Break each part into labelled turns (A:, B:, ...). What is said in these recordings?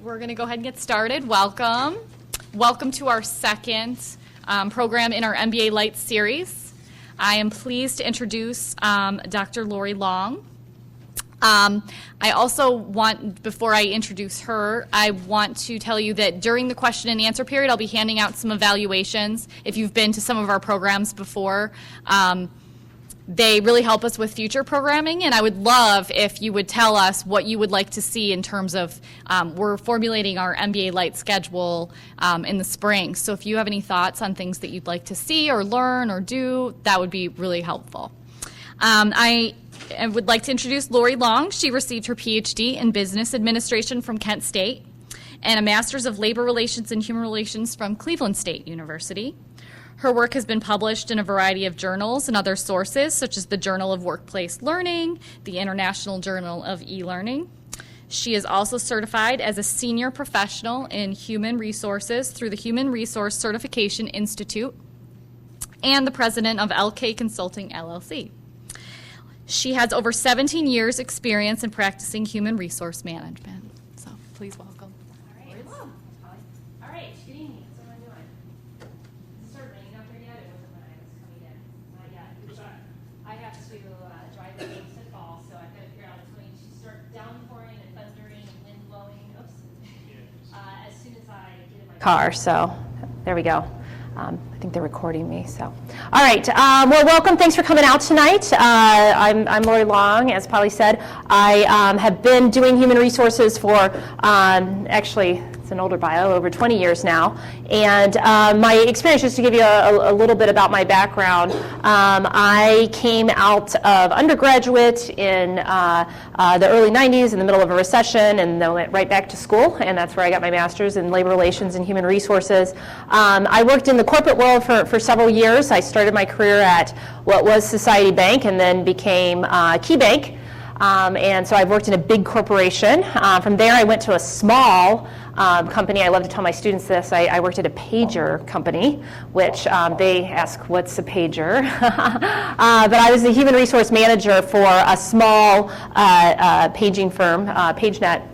A: We're going to go ahead and get started. Welcome. Welcome to our second program in our MBA Light series. I am pleased to introduce Dr. Lori Long. I also want, before I introduce her, I want to tell you that during the question and answer period, I'll be handing out some evaluations. If you've been to some of our programs before, they really help us with future programming, and I would love if you would tell us what you would like to see in terms of, we're formulating our MBA Light schedule in the spring. So if you have any thoughts on things that you'd like to see or learn or do, that would be really helpful. I would like to introduce Lori Long. She received her PhD in Business Administration from Kent State and a Master's of Labor Relations and Human Relations from Cleveland State University. Her work has been published in a variety of journals and other sources, such as the Journal of Workplace Learning, the International Journal of E-Learning. She is also certified as a senior professional in human resources through the Human Resource Certification Institute and the president of LK Consulting, LLC. She has over 17 years experience in practicing human resource management. So please welcome.
B: Car, so there we go. I think they're recording me, so. All right, well, welcome. Thanks for coming out tonight. I'm Lori Long, as Polly said. I have been doing human resources for, actually, it's an older bio, over 20 years now. And my experience, just to give you a little bit about my background, I came out of undergraduate in the early 90s in the middle of a recession, and then went right back to school, and that's where I got my master's in labor relations and human resources. I worked in the corporate world for several years. I started my career at what was Society Bank and then became Key Bank. And so I've worked in a big corporation. From there I went to a small company. I love to tell my students this. I worked at a pager company, which they ask, what's a pager? But I was the human resource manager for a small paging firm, PageNet.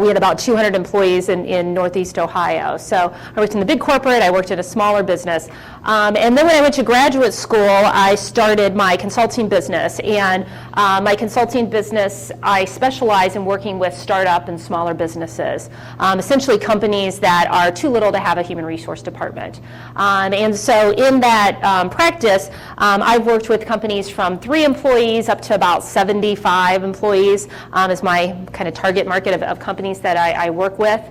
B: We had about 200 employees in Northeast Ohio. So I worked in the big corporate, I worked at a smaller business. And then when I went to graduate school, I started my consulting business. And my consulting business, I specialize in working with startup and smaller businesses, essentially companies that are too little to have a human resource department. And so in that practice, I've worked with companies from 3 employees up to about 75 employees is my kind of target market of companies that I work with.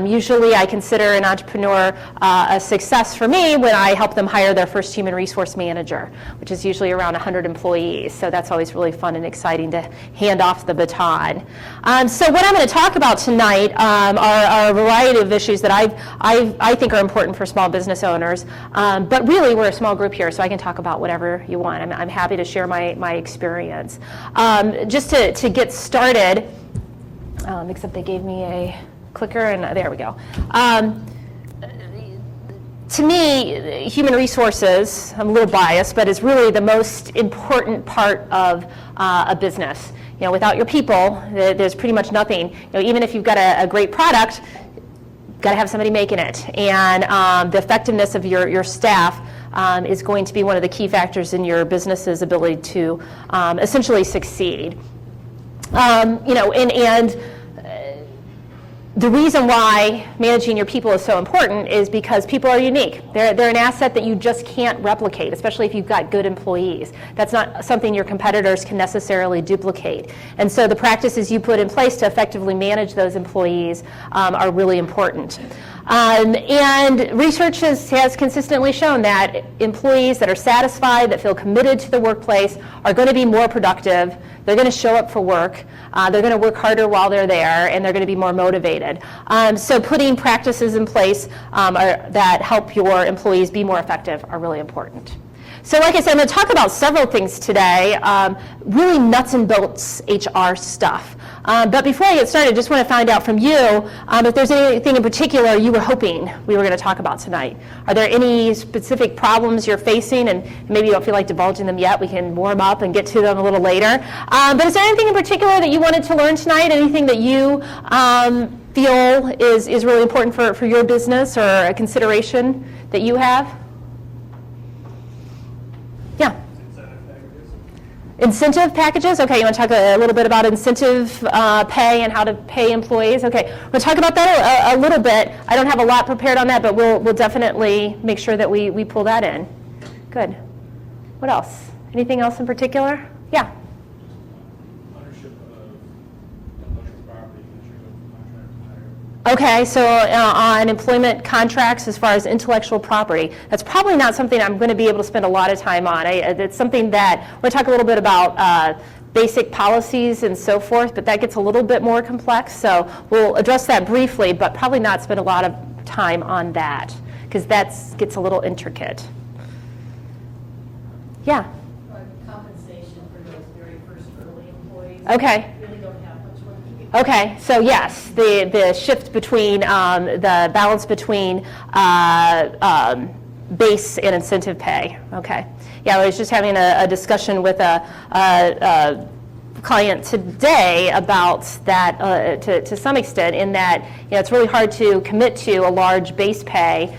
B: Usually I consider an entrepreneur a success for me when I help them hire their first human resource manager, which is usually around 100 employees. So that's always really fun and exciting to hand off the baton. So what I'm going to talk about tonight are a variety of issues that I think are important for small business owners. But really we're a small group here, so I can talk about whatever you want. I'm happy to share my experience. Just to get started, except they gave me a clicker, and there we go. To me, human resources, I'm a little biased, but is really the most important part of a business. You know, without your people, there's pretty much nothing. You know, even if you've got a great product, you've got to have somebody making it. And the effectiveness of your staff is going to be one of the key factors in your business's ability to essentially succeed. You know, and the reason why managing your people is so important is because people are unique. They're an asset that you just can't replicate, especially if you've got good employees. That's not something your competitors can necessarily duplicate. And so the practices you put in place to effectively manage those employees are really important. And research has consistently shown that employees that are satisfied, that feel committed to the workplace, are going to be more productive. They're going to show up for work. They're going to work harder while they're there, and they're going to be more motivated. So putting practices in place that help your employees be more effective are really important. So like I said, I'm going to talk about several things today, really nuts and bolts HR stuff. But before I get started, I just want to find out from you if there's anything in particular you were hoping we were going to talk about tonight. Are there any specific problems you're facing, and maybe you don't feel like divulging them yet? We can warm up and get to them a little later. But is there anything in particular that you wanted to learn tonight? Anything that you feel is really important for your business or a consideration that you have? Yeah. Incentive packages? Okay, you want to talk a little bit about incentive pay and how to pay employees? Okay, we'll talk about that a little bit. I don't have a lot prepared on that, but we'll definitely make sure that we pull that in. Good. What else? Anything else in particular? Yeah.
C: Ownership of intellectual property, contract.
B: Okay, so on employment contracts as far as intellectual property, that's probably not something I'm going to be able to spend a lot of time on. It's something that, we're going to talk a little bit about basic policies and so forth, but that gets a little bit more complex, so we'll address that briefly, but probably not spend a lot of time on that, because that gets a little intricate. Yeah?
D: Compensation for those very first early employees.
B: Okay.
D: Really don't have much money.
B: Okay, so yes, the shift between, the balance between base and incentive pay. Okay. Yeah, I was just having a discussion with a client today about that to some extent, in that it's really hard to commit to a large base pay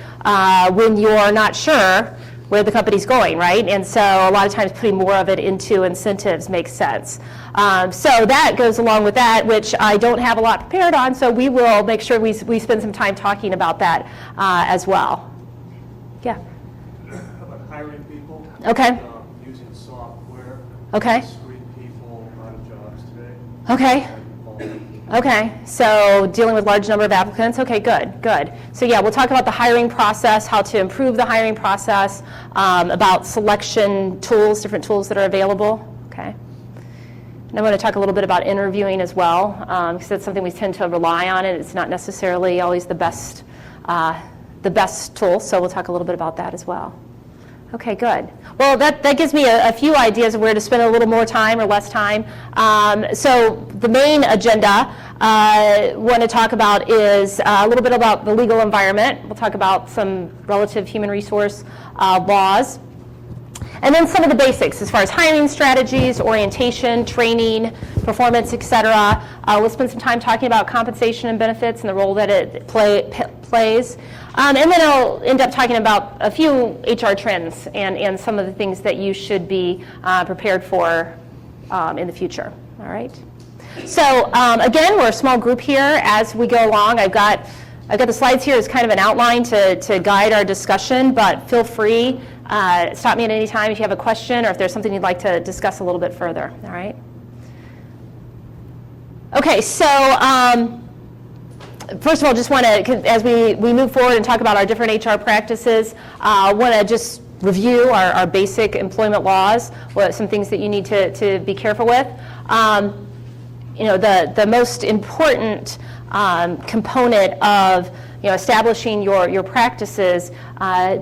B: when you're not sure where the company's going, right? And so a lot of times putting more of it into incentives makes sense. So that goes along with that, which I don't have a lot prepared on, so we will make sure we spend some time talking about that as well. Yeah?
C: How about hiring people?
B: Okay.
C: Using software.
B: Okay.
C: To screen people out of jobs today.
B: Okay. Okay, so dealing with large number of applicants. Okay, good. So yeah, we'll talk about the hiring process, how to improve the hiring process, about selection tools, different tools that are available. Okay. And I'm going to talk a little bit about interviewing as well, because that's something we tend to rely on, and it's not necessarily always the best tool. So we'll talk a little bit about that as well. Okay, good. Well, that gives me a few ideas of where to spend a little more time or less time. So the main agenda I want to talk about is a little bit about the legal environment. We'll talk about some relative human resource laws. And then some of the basics as far as hiring strategies, orientation, training, performance, et cetera. We'll spend some time talking about compensation and benefits and the role that it plays. And then I'll end up talking about a few HR trends and some of the things that you should be prepared for in the future. All right. So again, we're a small group here as we go along. I've got the slides here as kind of an outline to guide our discussion, but feel free. Stop me at any time if you have a question or if there's something you'd like to discuss a little bit further. All right. Okay, so first of all, just want to, as we move forward and talk about our different HR practices, want to just review our basic employment laws, some things that you need to be careful with. The most important component of establishing your practices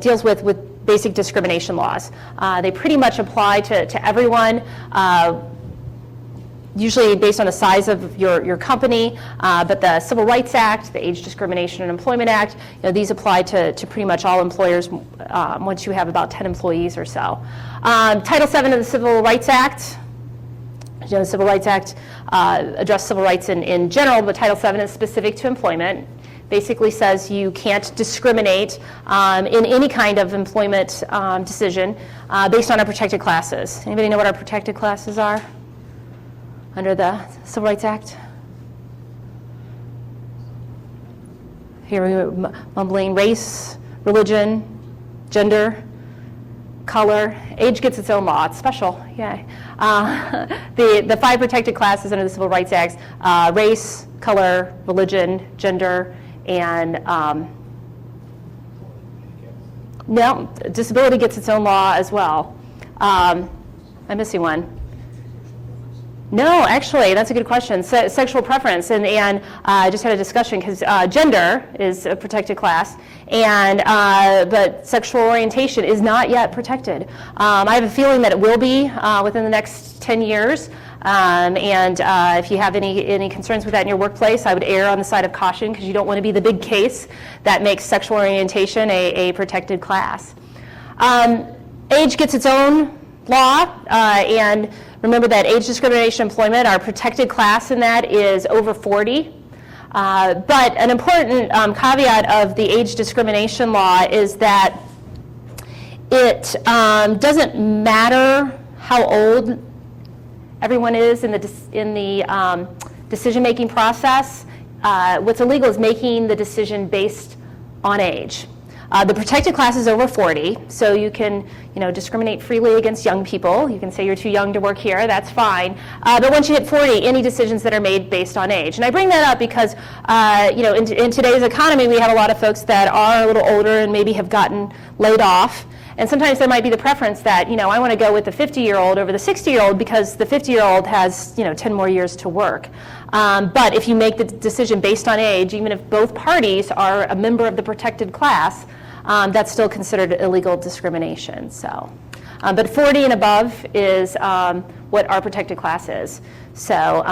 B: deals with basic discrimination laws. They pretty much apply to everyone, usually based on the size of your company, but the Civil Rights Act, the Age Discrimination and Employment Act, these apply to pretty much all employers once you have about 10 employees or so. Title VII of the Civil Rights Act, the Civil Rights Act addresses civil rights in general, but Title VII is specific to employment. Basically says you can't discriminate in any kind of employment decision based on our protected classes. Anybody know what our protected classes are under the Civil Rights Act? Here we're mumbling: race, religion, gender, color. Age gets its own law. It's special. Yay. The 5 protected classes under the Civil Rights Act: race, color, religion, gender, and no, disability gets its own law as well. I'm missing one. No, actually, that's a good question. Sexual preference, and I just had a discussion because gender is a protected class, and but sexual orientation is not yet protected. I have a feeling that it will be within the next 10 years. If you have any concerns with that in your workplace, I would err on the side of caution because you don't want to be the big case that makes sexual orientation a protected class. Age gets its own law, and remember that age discrimination employment, our protected class in that is over 40. But an important caveat of the age discrimination law is that it doesn't matter how old everyone is in the decision-making process. What's illegal is making the decision based on age. The protected class is over 40, so you can, discriminate freely against young people. You can say you're too young to work here, that's fine. But once you hit 40, any decisions that are made based on age. And I bring that up because, in today's economy, we have a lot of folks that are a little older and maybe have gotten laid off. And sometimes there might be the preference that, I want to go with the 50-year-old over the 60-year-old because the 50-year-old has, 10 more years to work. But if you make the decision based on age, even if both parties are a member of the protected class, that's still considered illegal discrimination. So, but 40 and above is what our protected class is. So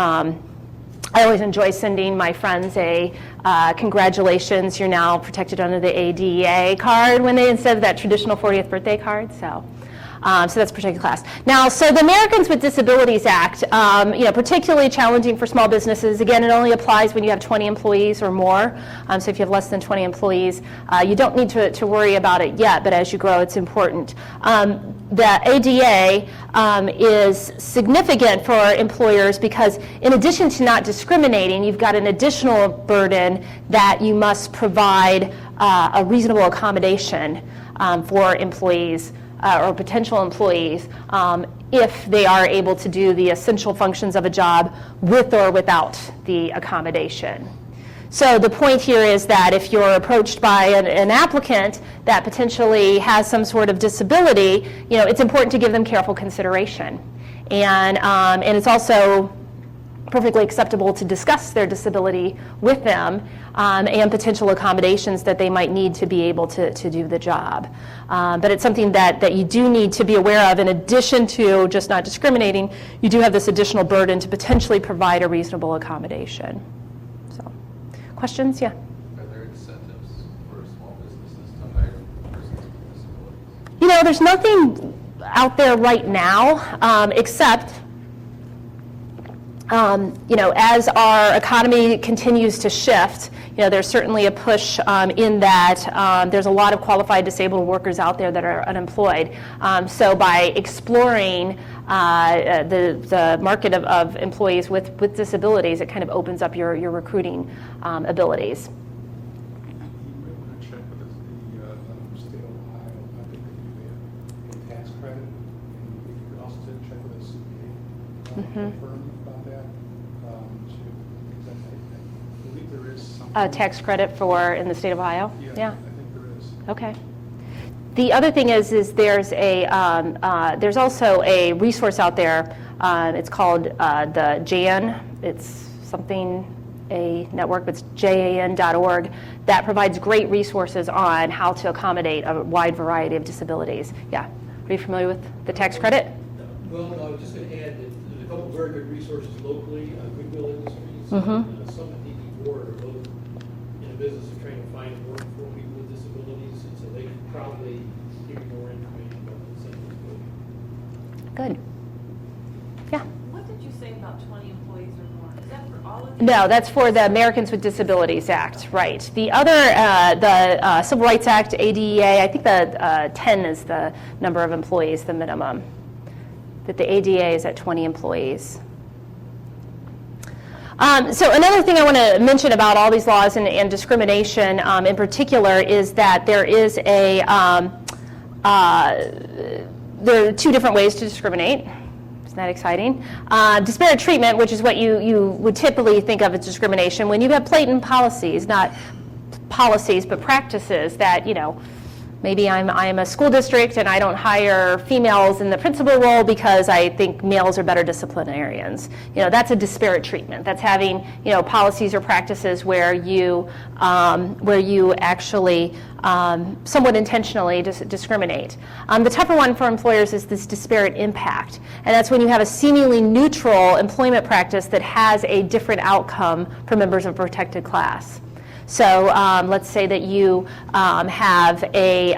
B: I always enjoy sending my friends a congratulations, you're now protected under the ADA card instead of that traditional 40th birthday card. So that's protected class. Now, so the Americans with Disabilities Act, particularly challenging for small businesses. Again, it only applies when you have 20 employees or more. So if you have less than 20 employees, you don't need to worry about it yet, but as you grow, it's important. The ADA is significant for employers because in addition to not discriminating, you've got an additional burden that you must provide a reasonable accommodation for employees or potential employees if they are able to do the essential functions of a job with or without the accommodation. So the point here is that if you're approached by an applicant that potentially has some sort of disability, it's important to give them careful consideration. And it's also perfectly acceptable to discuss their disability with them and potential accommodations that they might need to be able to do the job. But it's something that you do need to be aware of. In addition to just not discriminating, you do have this additional burden to potentially provide a reasonable accommodation. So, questions? Yeah?
E: Are there incentives for small businesses to hire persons with disabilities?
B: There's nothing out there right now except as our economy continues to shift, there's certainly a push in that there's a lot of qualified disabled workers out there that are unemployed. So by exploring the market of employees with disabilities, it kind of opens up your recruiting abilities.
C: You may want to check with the state of Ohio. I think they do a tax credit. And you could also check with a CPA firm about that. I believe there is something.
B: A tax credit in the state of Ohio?
C: Yeah. I think there is.
B: Okay. The other thing is there's there's also a resource out there. It's called the JAN. It's a network. It's JAN.org that provides great resources on how to accommodate a wide variety of disabilities. Yeah. Are you familiar with the tax credit?
F: Well, I was just going to add that there's a couple of very good resources locally, Goodwill Industries,
B: Mm-hmm.
F: some at DD Board are both in the business of trying to find work for people with disabilities, and so they could probably give you more information about the incentives.
B: Good. Yeah.
D: What did you say about 20 employees or more? Is that for all of you?
B: No, that's for the Americans with Disabilities Act, right. The other, the Civil Rights Act, ADA, I think the 10 is the number of employees, the minimum. That the ADA is at 20 employees. So another thing I want to mention about all these laws and discrimination in particular is that there is there are two different ways to discriminate. Isn't that exciting? Disparate treatment, which is what you would typically think of as discrimination, when you have blatant policies, not policies, but practices that, maybe I'm a school district and I don't hire females in the principal role because I think males are better disciplinarians. That's a disparate treatment. That's having, policies or practices where you actually somewhat intentionally discriminate. The tougher one for employers is this disparate impact. And that's when you have a seemingly neutral employment practice that has a different outcome for members of a protected class. So let's say that you have a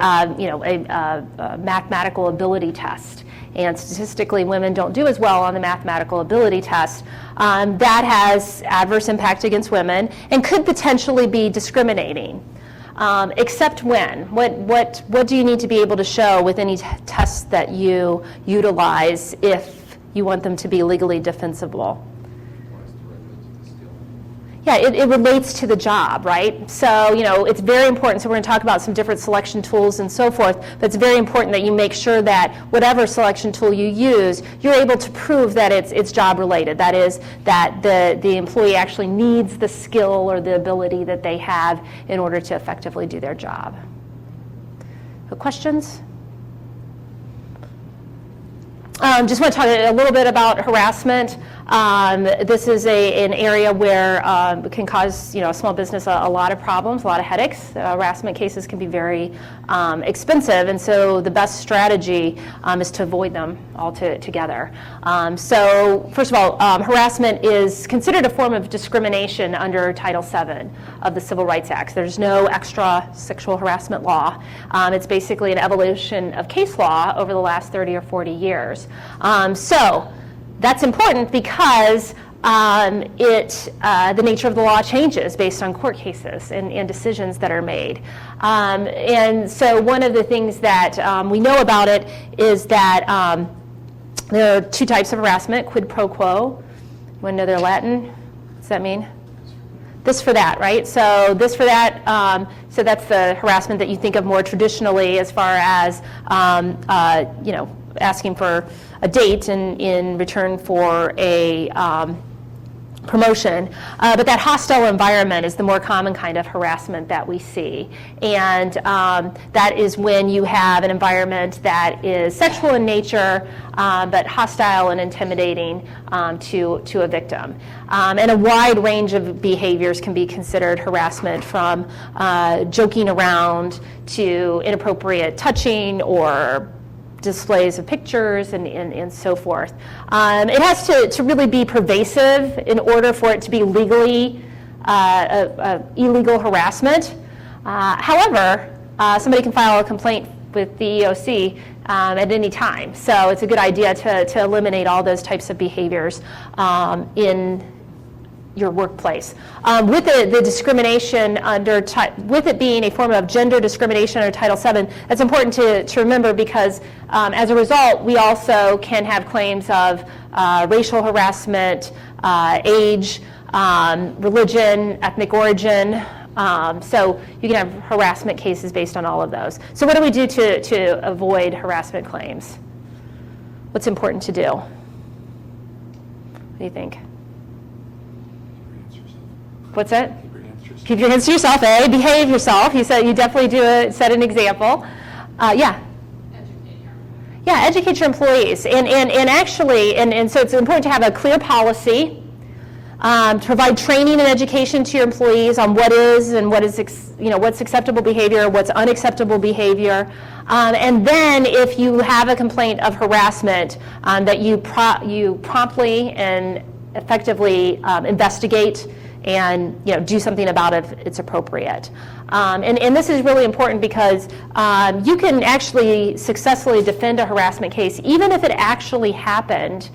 B: mathematical ability test, and statistically women don't do as well on the mathematical ability test, that has adverse impact against women and could potentially be discriminating. Except when? What do you need to be able to show with any tests that you utilize if you want them to be legally defensible? Yeah, it relates to the job, right? So, it's very important. So we're going to talk about some different selection tools and so forth, but it's very important that you make sure that whatever selection tool you use, you're able to prove that it's job related. That is, that the employee actually needs the skill or the ability that they have in order to effectively do their job. So questions? Just want to talk a little bit about harassment. This is an area where it can cause a small business a lot of problems, a lot of headaches. Harassment cases can be very expensive, and so the best strategy is to avoid them altogether. So first of all, harassment is considered a form of discrimination under Title VII of the Civil Rights Act. There's no extra sexual harassment law. It's basically an evolution of case law over the last 30 or 40 years. So that's important because the nature of the law changes based on court cases and decisions that are made. And so one of the things that we know about it is that there are two types of harassment, quid pro quo. You want to know their Latin? What does that mean? This for that, right? So this for that, so that's the harassment that you think of more traditionally as far as, asking for a date in return for a promotion. But that hostile environment is the more common kind of harassment that we see. And that is when you have an environment that is sexual in nature, but hostile and intimidating to a victim. And a wide range of behaviors can be considered harassment, from joking around to inappropriate touching or displays of pictures and so forth. It has to really be pervasive in order for it to be legally illegal harassment. However, somebody can file a complaint with the EEOC at any time. So it's a good idea to eliminate all those types of behaviors in your workplace. With the discrimination with it being a form of gender discrimination under Title VII, that's important to remember because as a result, we also can have claims of racial harassment, age, religion, ethnic origin. So you can have harassment cases based on all of those. So what do we do to avoid harassment claims? What's important to do? What do you think? What's that? Keep your hands to yourself. Behave yourself. You said you definitely set an example. Yeah. Yeah, educate your employees. And actually, and so it's important to have a clear policy, to provide training and education to your employees on what is and what's acceptable behavior, what's unacceptable behavior. And then if you have a complaint of harassment, that you promptly and effectively investigate and do something about it if it's appropriate. And this is really important because you can actually successfully defend a harassment case even if it actually happened,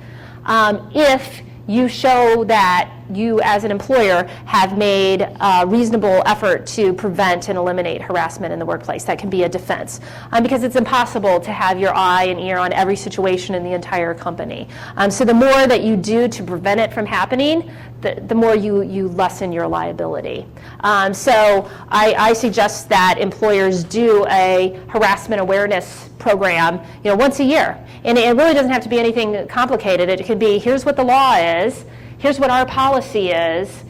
B: if you show that you as an employer have made a reasonable effort to prevent and eliminate harassment in the workplace. That can be a defense, because it's impossible to have your eye and ear on every situation in the entire company. So the more that you do to prevent it from happening, the more you lessen your liability. So I suggest that employers do a harassment awareness program, once a year. And it really doesn't have to be anything complicated. It could be, here's what the law is, here's what our policy is,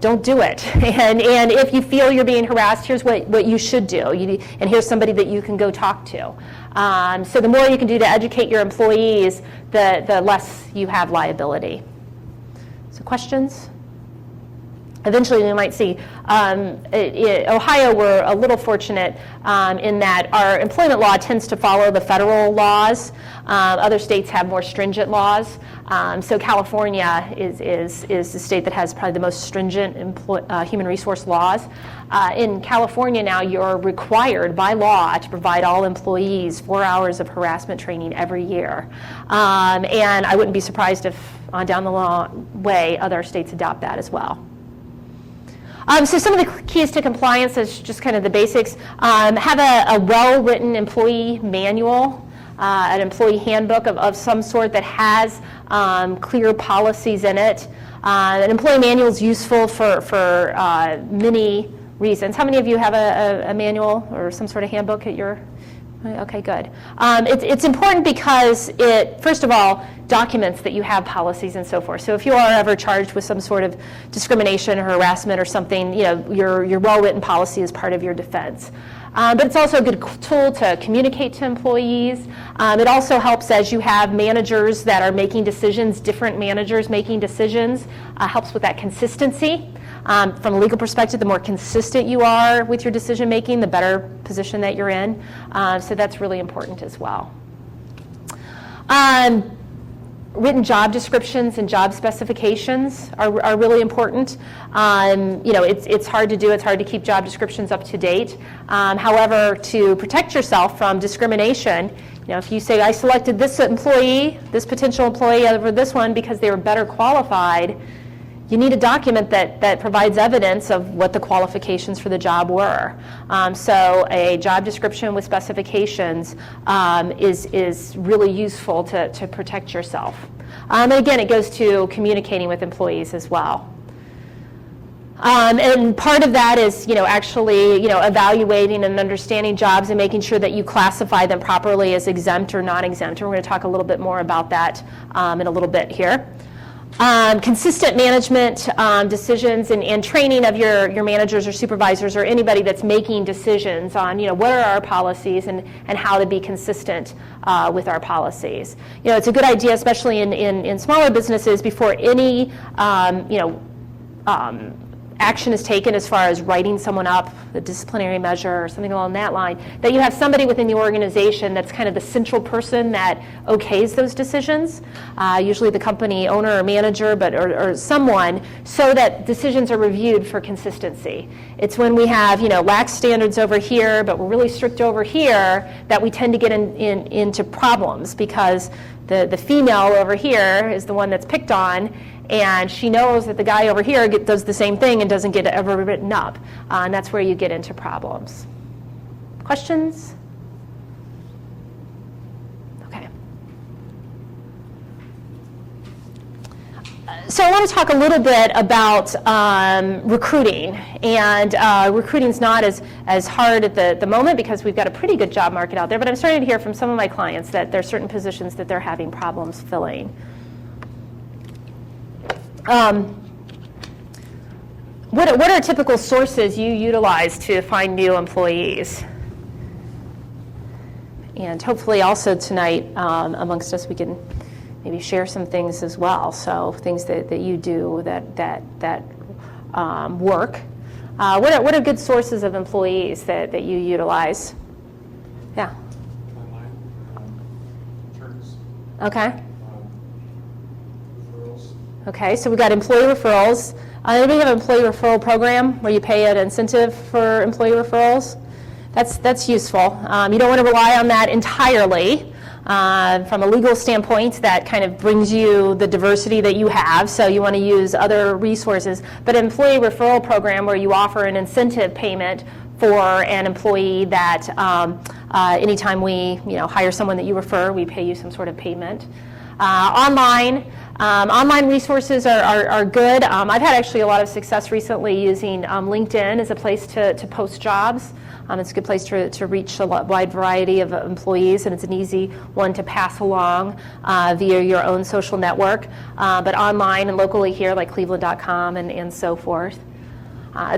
B: don't do it. And if you feel you're being harassed, here's what you should do. And here's somebody that you can go talk to. So the more you can do to educate your employees, the less you have liability. So questions? eventually we might see. Ohio, we're a little fortunate in that our employment law tends to follow the federal laws. Other states have more stringent laws. So California is the state that has probably the most stringent human resource laws. In California now, you're required by law to provide all employees 4 hours of harassment training every year. And I wouldn't be surprised if down the way other states adopt that as well. So some of the keys to compliance is just kind of the basics. Have a well-written employee manual, an employee handbook of some sort that has clear policies in it. An employee manual is useful for many reasons. How many of you have a manual or some sort of handbook at your? Okay, good. It's important because it, first of all, documents that you have policies and so forth. So if you are ever charged with some sort of discrimination or harassment or something, your well-written policy is part of your defense. But it's also a good tool to communicate to employees. It also helps as you have managers that are making decisions, different managers making decisions, helps with that consistency. From a legal perspective, the more consistent you are with your decision making, the better position that you're in. So that's really important as well. Written job descriptions and job specifications are really important. It's hard to do. It's hard to keep job descriptions up to date. However, to protect yourself from discrimination, if you say, I selected this potential employee over this one because they were better qualified, you need a document that provides evidence of what the qualifications for the job were. So a job description with specifications is really useful to protect yourself. And again, it goes to communicating with employees as well. And part of that is, actually, evaluating and understanding jobs and making sure that you classify them properly as exempt or non-exempt. And we're going to talk a little bit more about that in a little bit here. Consistent management decisions and training of your managers or supervisors or anybody that's making decisions on what are our policies and how to be consistent with our policies. It's a good idea, especially in smaller businesses, before any action is taken as far as writing someone up, the disciplinary measure or something along that line, that you have somebody within the organization that's kind of the central person that okays those decisions, usually the company owner or manager, or someone, so that decisions are reviewed for consistency. It's when we have lax standards over here, but we're really strict over here, that we tend to get into problems, because the female over here is the one that's picked on, and she knows that the guy over here does the same thing and doesn't get ever written up. And that's where you get into problems. Questions? Okay. So I want to talk a little bit about recruiting. And recruiting's not as hard at the moment because we've got a pretty good job market out there. But I'm starting to hear from some of my clients that there are certain positions that they're having problems filling. What are typical sources you utilize to find new employees? And hopefully also tonight amongst us we can maybe share some things as well. So things that you do that work. What are good sources of employees that you utilize? Yeah.
C: Online, interns,
B: Okay.
C: referrals.
B: Okay, so we've got employee referrals. Anybody have an employee referral program where you pay an incentive for employee referrals? That's useful. You don't want to rely on that entirely. From a legal standpoint, that kind of brings you the diversity that you have, so you want to use other resources. But an employee referral program where you offer an incentive payment for an employee that anytime we hire someone that you refer, we pay you some sort of payment. Online resources are good. I've had actually a lot of success recently using LinkedIn as a place to post jobs. It's a good place to reach a wide variety of employees, and it's an easy one to pass along via your own social network. But online and locally here, like cleveland.com and so forth.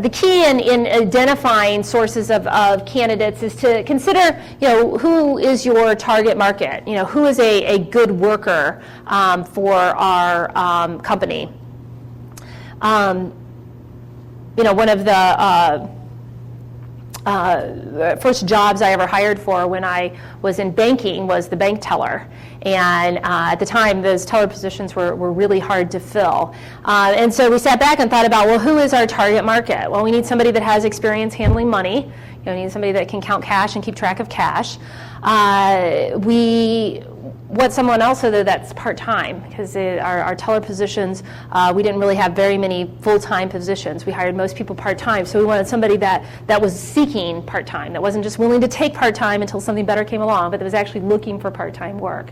B: The key in identifying sources of candidates is to consider, who is your target market? Who is a good worker for our company? one of the first jobs I ever hired for when I was in banking was the bank teller. And at the time, those teller positions were really hard to fill. And so we sat back and thought about, well, who is our target market? Well, we need somebody that has experience handling money. We need somebody that can count cash and keep track of cash. We want someone also that's part-time, because our teller positions, we didn't really have very many full-time positions. We hired most people part-time, so we wanted somebody that was seeking part-time, that wasn't just willing to take part-time until something better came along, but that was actually looking for part-time work.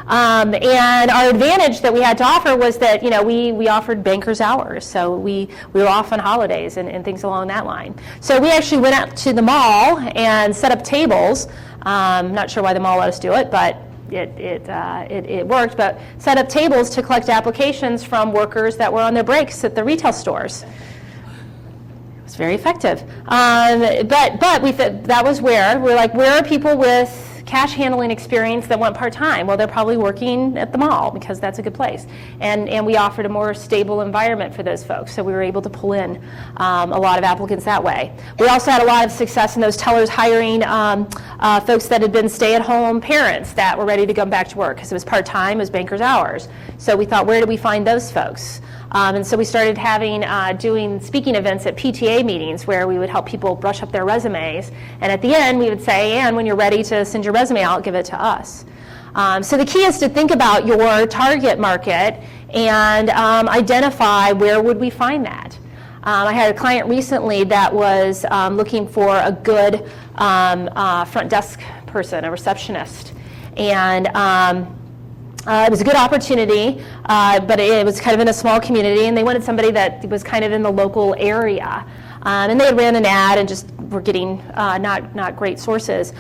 B: And our advantage that we had to offer was that, we offered banker's hours, so we were off on holidays and things along that line. So we actually went out to the mall and set up tables. Not sure why the mall let us do it, but it worked, but set up tables to collect applications from workers that were on their breaks at the retail stores. It was very effective. But we thought that was we're like, where are people with cash handling experience that want part-time? Well, they're probably working at the mall because that's a good place. And we offered a more stable environment for those folks, so we were able to pull in a lot of applicants that way. We also had a lot of success in those tellers hiring folks that had been stay-at-home parents that were ready to come back to work because it was part-time, it was banker's hours. So we thought, where do we find those folks? And so we started doing speaking events at PTA meetings where we would help people brush up their resumes. And at the end, we would say, and when you're ready to send your resume out, give it to us. So the key is to think about your target market and identify where would we find that. I had a client recently that was looking for a good front desk person, a receptionist. And it was a good opportunity, but it was kind of in a small community, and they wanted somebody that was kind of in the local area. And they had ran an ad and just were getting not great sources.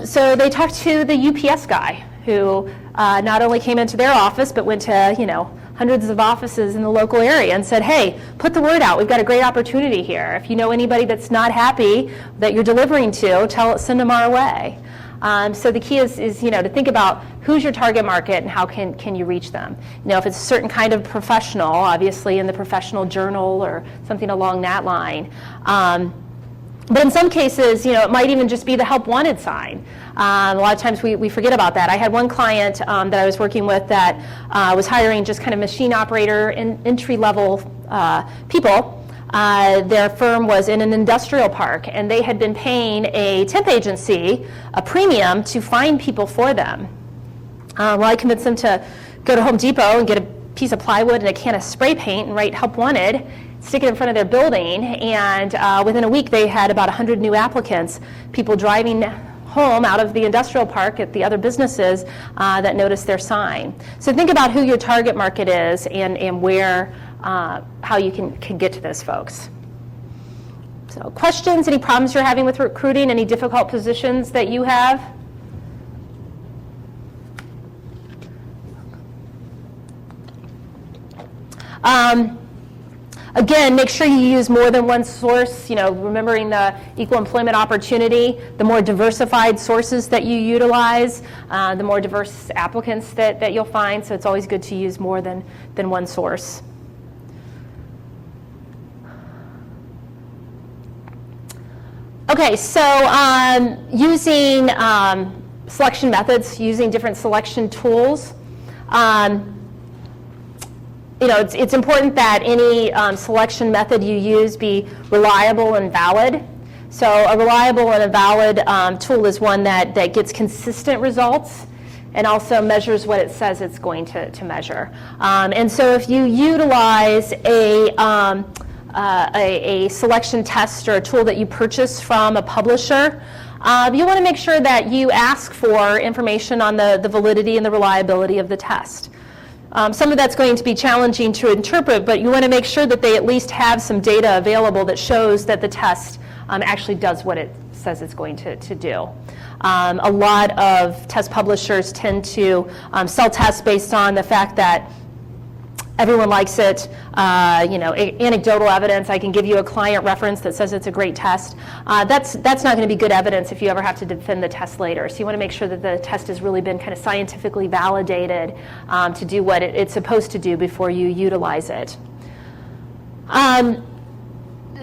B: So they talked to the UPS guy, who not only came into their office, but went to hundreds of offices in the local area and said, hey, put the word out. We've got a great opportunity here. If you know anybody that's not happy that you're delivering to, send them our way. So the key is to think about who's your target market and how can you reach them. If it's a certain kind of professional, obviously in the professional journal or something along that line. But in some cases, it might even just be the help wanted sign. A lot of times we forget about that. I had one client that I was working with that was hiring just kind of machine operator and entry-level people. Their firm was in an industrial park, and they had been paying a temp agency a premium to find people for them. Well, I convinced them to go to Home Depot and get a piece of plywood and a can of spray paint and write help wanted, stick it in front of their building, and within a week they had about 100 new applicants, people driving home out of the industrial park at the other businesses that noticed their sign. So think about who your target market is and where, how you can get to those folks. So questions, any problems you're having with recruiting, any difficult positions that you have? Again, make sure you use more than one source, remembering the equal employment opportunity. The more diversified sources that you utilize, the more diverse applicants that you'll find, so it's always good to use more than one source. Okay, so using selection methods, using different selection tools. It's important that any selection method you use be reliable and valid. So a reliable and a valid tool is one that gets consistent results and also measures what it says it's going to measure. And so if you utilize a selection test or a tool that you purchase from a publisher, you want to make sure that you ask for information on the validity and the reliability of the test. Some of that's going to be challenging to interpret, but you want to make sure that they at least have some data available that shows that the test actually does what it says it's going to do. A lot of test publishers tend to sell tests based on the fact that everyone likes it, anecdotal evidence. I can give you a client reference that says it's a great test. That's not going to be good evidence if you ever have to defend the test later. So you want to make sure that the test has really been kind of scientifically validated to do what it's supposed to do before you utilize it.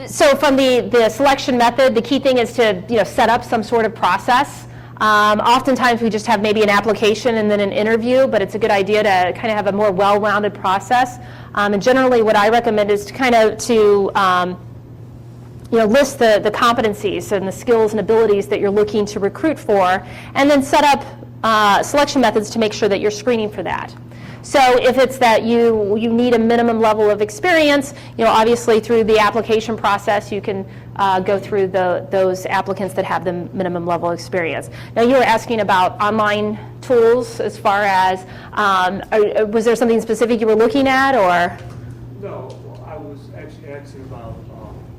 B: So from the selection method, the key thing is to set up some sort of process. Oftentimes we just have maybe an application and then an interview, but it's a good idea to kind of have a more well-rounded process. And generally what I recommend is to kind of list the competencies and the skills and abilities that you're looking to recruit for, and then set up selection methods to make sure that you're screening for that. So if it's that you need a minimum level of experience, obviously through the application process you can go through those applicants that have the minimum level of experience. Now you were asking about online tools as far as, was there something specific you were looking at, or?
C: No, I was actually asking about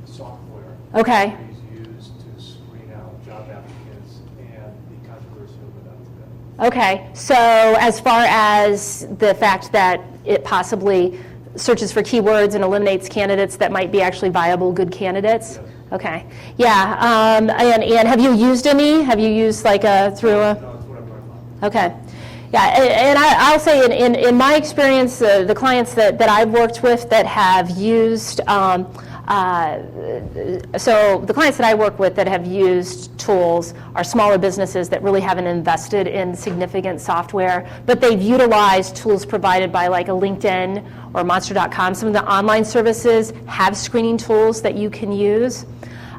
C: software.
B: Okay.
C: That is used to screen out job applicants and the controversy over that today.
B: Okay, so as far as the fact that it possibly searches for keywords and eliminates candidates that might be actually viable, good candidates?
C: Yes.
B: Okay, yeah, and have you used any? Have you used through a?
C: No, that's what I'm learning about.
B: Okay. Yeah, and I'll say in my experience, the clients that I've worked with that have used, so the clients that I work with that have used tools are smaller businesses that really haven't invested in significant software, but they've utilized tools provided by like a LinkedIn or Monster.com. Some of the online services have screening tools that you can use.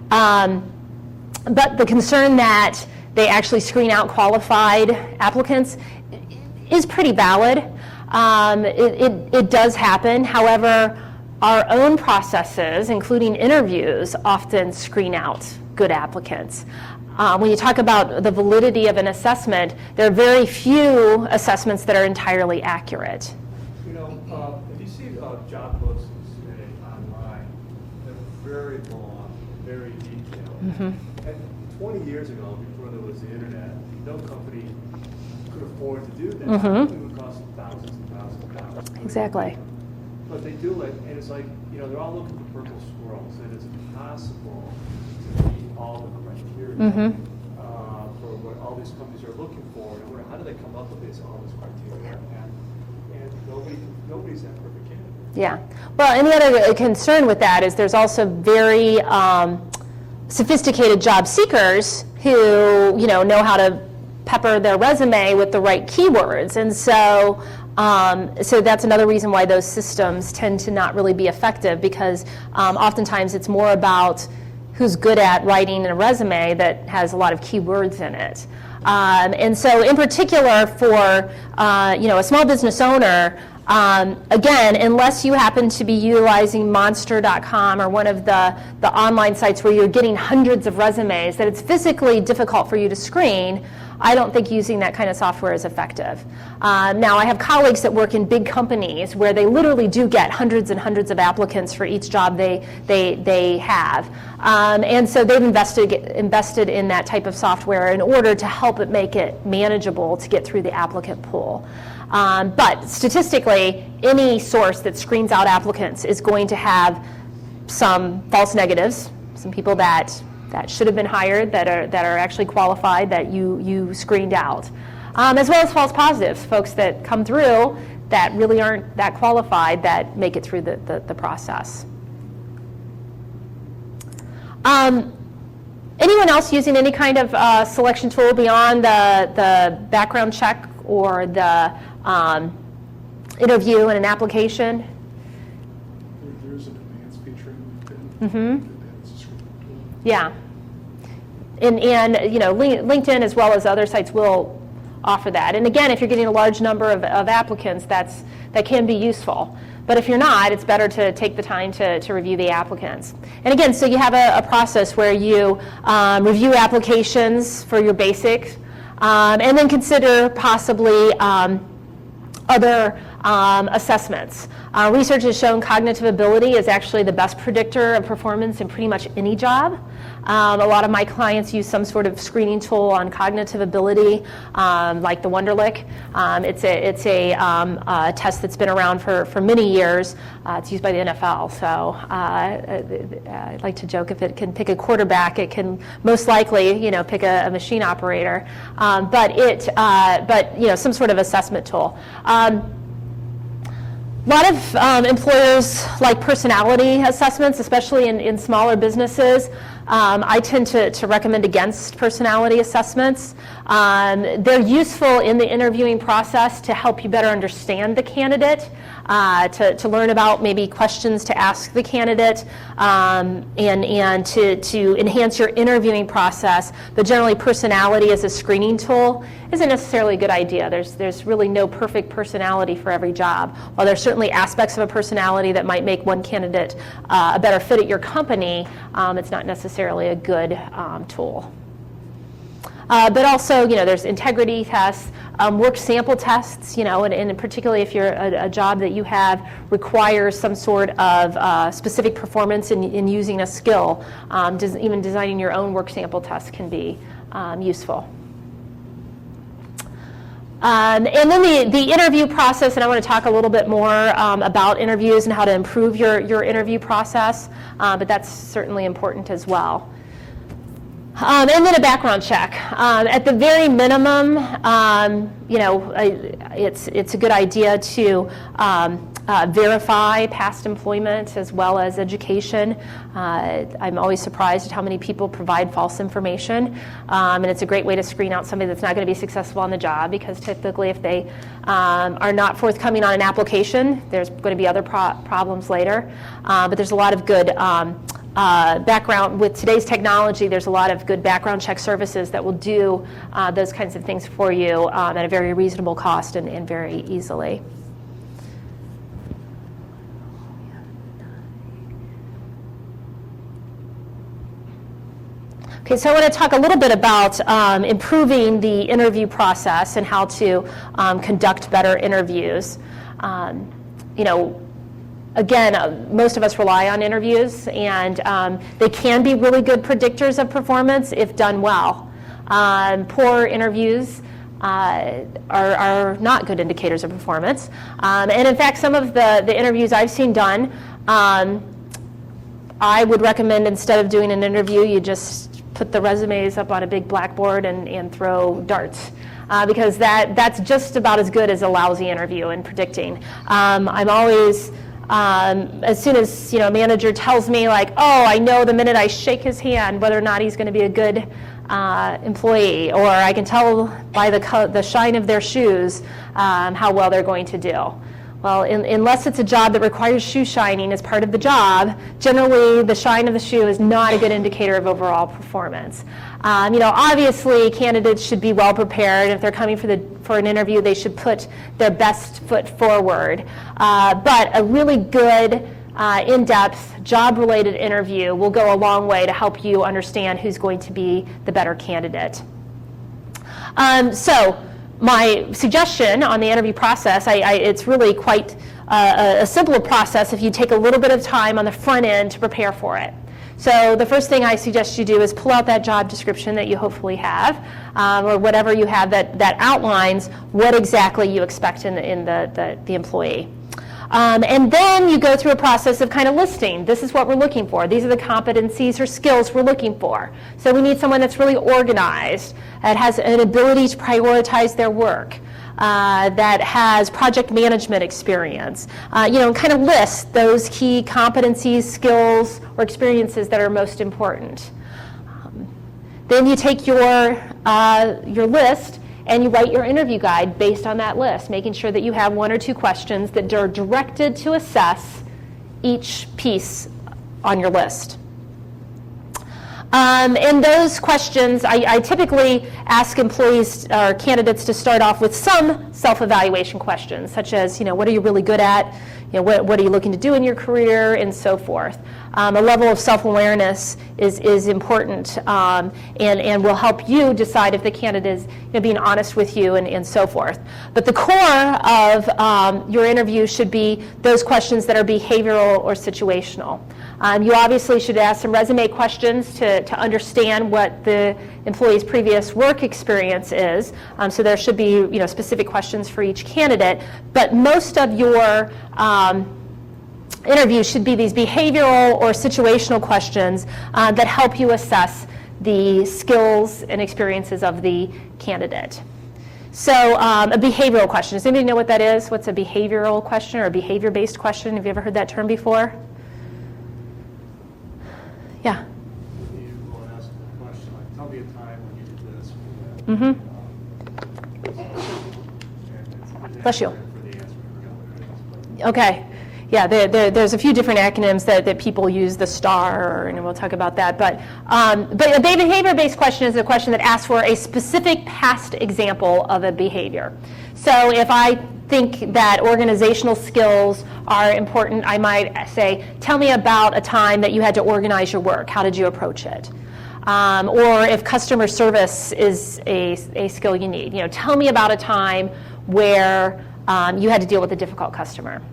B: But the concern that they actually screen out qualified applicants is pretty valid. It does happen. However, our own processes, including interviews, often screen out good applicants. When you talk about the validity of an assessment, there are very few assessments that are entirely accurate.
C: If you see job postings today online, they're very long, very detailed.
B: Mm-hmm.
C: And 20 years ago, before there was the internet, no company could afford to do that.
B: Mm-hmm.
C: It would cost thousands and thousands of dollars.
B: Exactly.
C: But they do it, and it's like, they're all looking for purple squirrels, and it's impossible to meet all the criteria
B: Mm-hmm.
C: for what all these companies are looking for. And I wonder, how do they come up with all this criteria? And nobody's that perfect candidate.
B: Yeah. Well, and the other concern with that is there's also very sophisticated job seekers who, know how to pepper their resume with the right keywords. And so that's another reason why those systems tend to not really be effective, because oftentimes it's more about who's good at writing a resume that has a lot of keywords in it. And so in particular for a small business owner, again, unless you happen to be utilizing Monster.com or one of the online sites where you're getting hundreds of resumes that it's physically difficult for you to screen, I don't think using that kind of software is effective. Now, I have colleagues that work in big companies where they literally do get hundreds and hundreds of applicants for each job they have. And so they've invested in that type of software in order to help it make it manageable to get through the applicant pool. But statistically, any source that screens out applicants is going to have some false negatives, some people that should have been hired, that are actually qualified, that you screened out, as well as false positives, folks that come through that really aren't that qualified that make it through the process. Anyone else using any kind of selection tool beyond the background check or the interview and an application?
C: There's an advanced feature in LinkedIn.
B: Mm-hmm.
C: That's a screening tool.
B: Yeah. And LinkedIn as well as other sites will offer that. And again, if you're getting a large number of applicants, that can be useful. But if you're not, it's better to take the time to review the applicants. And again, so you have a process where you review applications for your basics, and then consider possibly other assessments. Research has shown cognitive ability is actually the best predictor of performance in pretty much any job. A lot of my clients use some sort of screening tool on cognitive ability, like the Wonderlic. It's a test that's been around for many years. It's used by the NFL. So I like to joke, if it can pick a quarterback, it can most likely pick a machine operator. But some sort of assessment tool. A lot of employers like personality assessments, especially in smaller businesses. I tend to recommend against personality assessments. They're useful in the interviewing process to help you better understand the candidate, to learn about maybe questions to ask the candidate, and to enhance your interviewing process. But generally, personality as a screening tool isn't necessarily a good idea. There's really no perfect personality for every job. While there's certainly aspects of a personality that might make one candidate a better fit at your company, it's not necessarily a good tool. But also, there's integrity tests, work sample tests, and particularly if you're a job that you have requires some sort of specific performance in using a skill. Even designing your own work sample test can be useful. And then the interview process, and I want to talk a little bit more about interviews and how to improve your interview process, but that's certainly important as well. And then a background check. At the very minimum, it's a good idea to verify past employment as well as education. I'm always surprised at how many people provide false information, and it's a great way to screen out somebody that's not going to be successful on the job, because typically if they are not forthcoming on an application, there's going to be other problems later. But there's a lot of good background. With today's technology, there's a lot of good background check services that will do those kinds of things for you at a very reasonable cost and very easily. Okay, so I want to talk a little bit about improving the interview process and how to conduct better interviews. Again, most of us rely on interviews, and they can be really good predictors of performance if done well. Poor interviews are not good indicators of performance. And in fact, some of the interviews I've seen done, I would recommend, instead of doing an interview, you just put the resumes up on a big blackboard and throw darts. Because that's just about as good as a lousy interview in predicting. I'm always, as soon as a manager tells me, like, oh, I know the minute I shake his hand whether or not he's going to be a good employee, or I can tell by the shine of their shoes how well they're going to do. Well, unless it's a job that requires shoe shining as part of the job, generally the shine of the shoe is not a good indicator of overall performance. Obviously candidates should be well prepared. If they're coming for an interview, they should put their best foot forward. But a really good, in-depth, job-related interview will go a long way to help you understand who's going to be the better candidate. So my suggestion on the interview process, it's really quite a simple process if you take a little bit of time on the front end to prepare for it. So the first thing I suggest you do is pull out that job description that you hopefully have, or whatever you have that outlines what exactly you expect in the employee. And then you go through a process of kind of listing. This is what we're looking for. These are the competencies or skills we're looking for. So we need someone that's really organized, that has an ability to prioritize their work, that has project management experience, and kind of list those key competencies, skills, or experiences that are most important. Then you take your list and you write your interview guide based on that list, making sure that you have one or two questions that are directed to assess each piece on your list. And those questions, I typically ask employees or candidates to start off with some self-evaluation questions, such as, what are you really good at? What are you looking to do in your career, and so forth. A level of self-awareness is important, and will help you decide if the candidate is being honest with you, and so forth. But the core of your interview should be those questions that are behavioral or situational. You obviously should ask some resume questions to understand what the employee's previous work experience is. So there should be specific questions for each candidate. But most of your interview should be these behavioral or situational questions that help you assess the skills and experiences of the candidate. So a behavioral question. Does anybody know what that is? What's a behavioral question or a behavior-based question? Have you ever heard that term before? Yeah.
C: You will ask a question like, tell me a time when you did this or that.
B: Mm-hmm. Bless you.
C: For the answer.
B: Okay. Yeah, there's a few different acronyms that people use, the STAR, and we'll talk about that. But a behavior-based question is a question that asks for a specific past example of a behavior. So if I think that organizational skills are important, I might say, tell me about a time that you had to organize your work. How did you approach it? Or if customer service is a skill you need, tell me about a time where you had to deal with a difficult customer.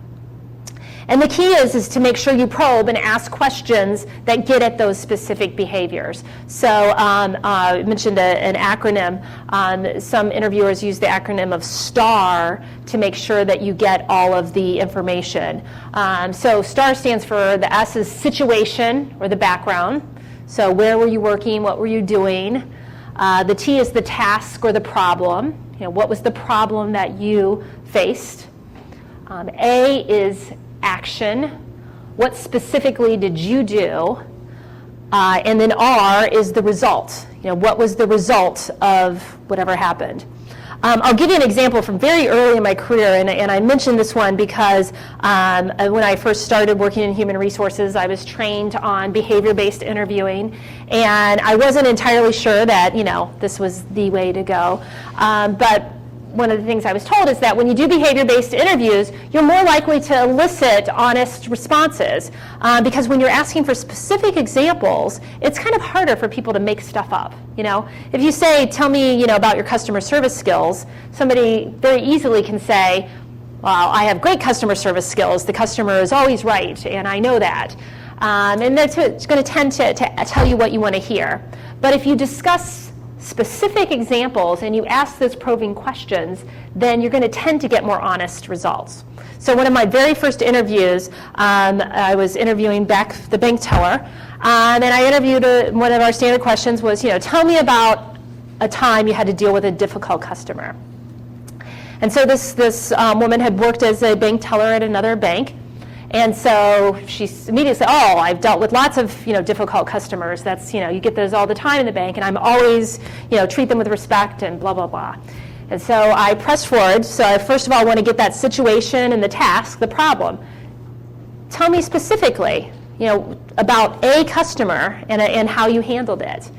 B: And the key is to make sure you probe and ask questions that get at those specific behaviors. So I mentioned an acronym. Some interviewers use the acronym of STAR to make sure that you get all of the information. So STAR stands for, the S is situation or the background. So where were you working? What were you doing? The T is the task or the problem. What was the problem that you faced? A is action. What specifically did you do? And then R is the result. What was the result of whatever happened? I'll give you an example from very early in my career, and I mentioned this one because when I first started working in human resources, I was trained on behavior-based interviewing, and I wasn't entirely sure that this was the way to go. But one of the things I was told is that when you do behavior-based interviews, you're more likely to elicit honest responses because when you're asking for specific examples, it's kind of harder for people to make stuff up. If you say, tell me, about your customer service skills, somebody very easily can say, well, I have great customer service skills. The customer is always right, and I know that. And that's it's going to tend to tell you what you want to hear. But if you discuss specific examples and you ask those probing questions, then you're going to tend to get more honest results. So one of my very first interviews, I was interviewing the bank teller, and I interviewed one of our standard questions was, tell me about a time you had to deal with a difficult customer. And so this woman had worked as a bank teller at another bank. And so she immediately said, oh, I've dealt with lots of difficult customers. That's, you get those all the time in the bank, and I'm always, treat them with respect and blah, blah, blah. And so I pressed forward. So I first of all want to get that situation and the task, the problem. Tell me specifically, about a customer and how you handled it.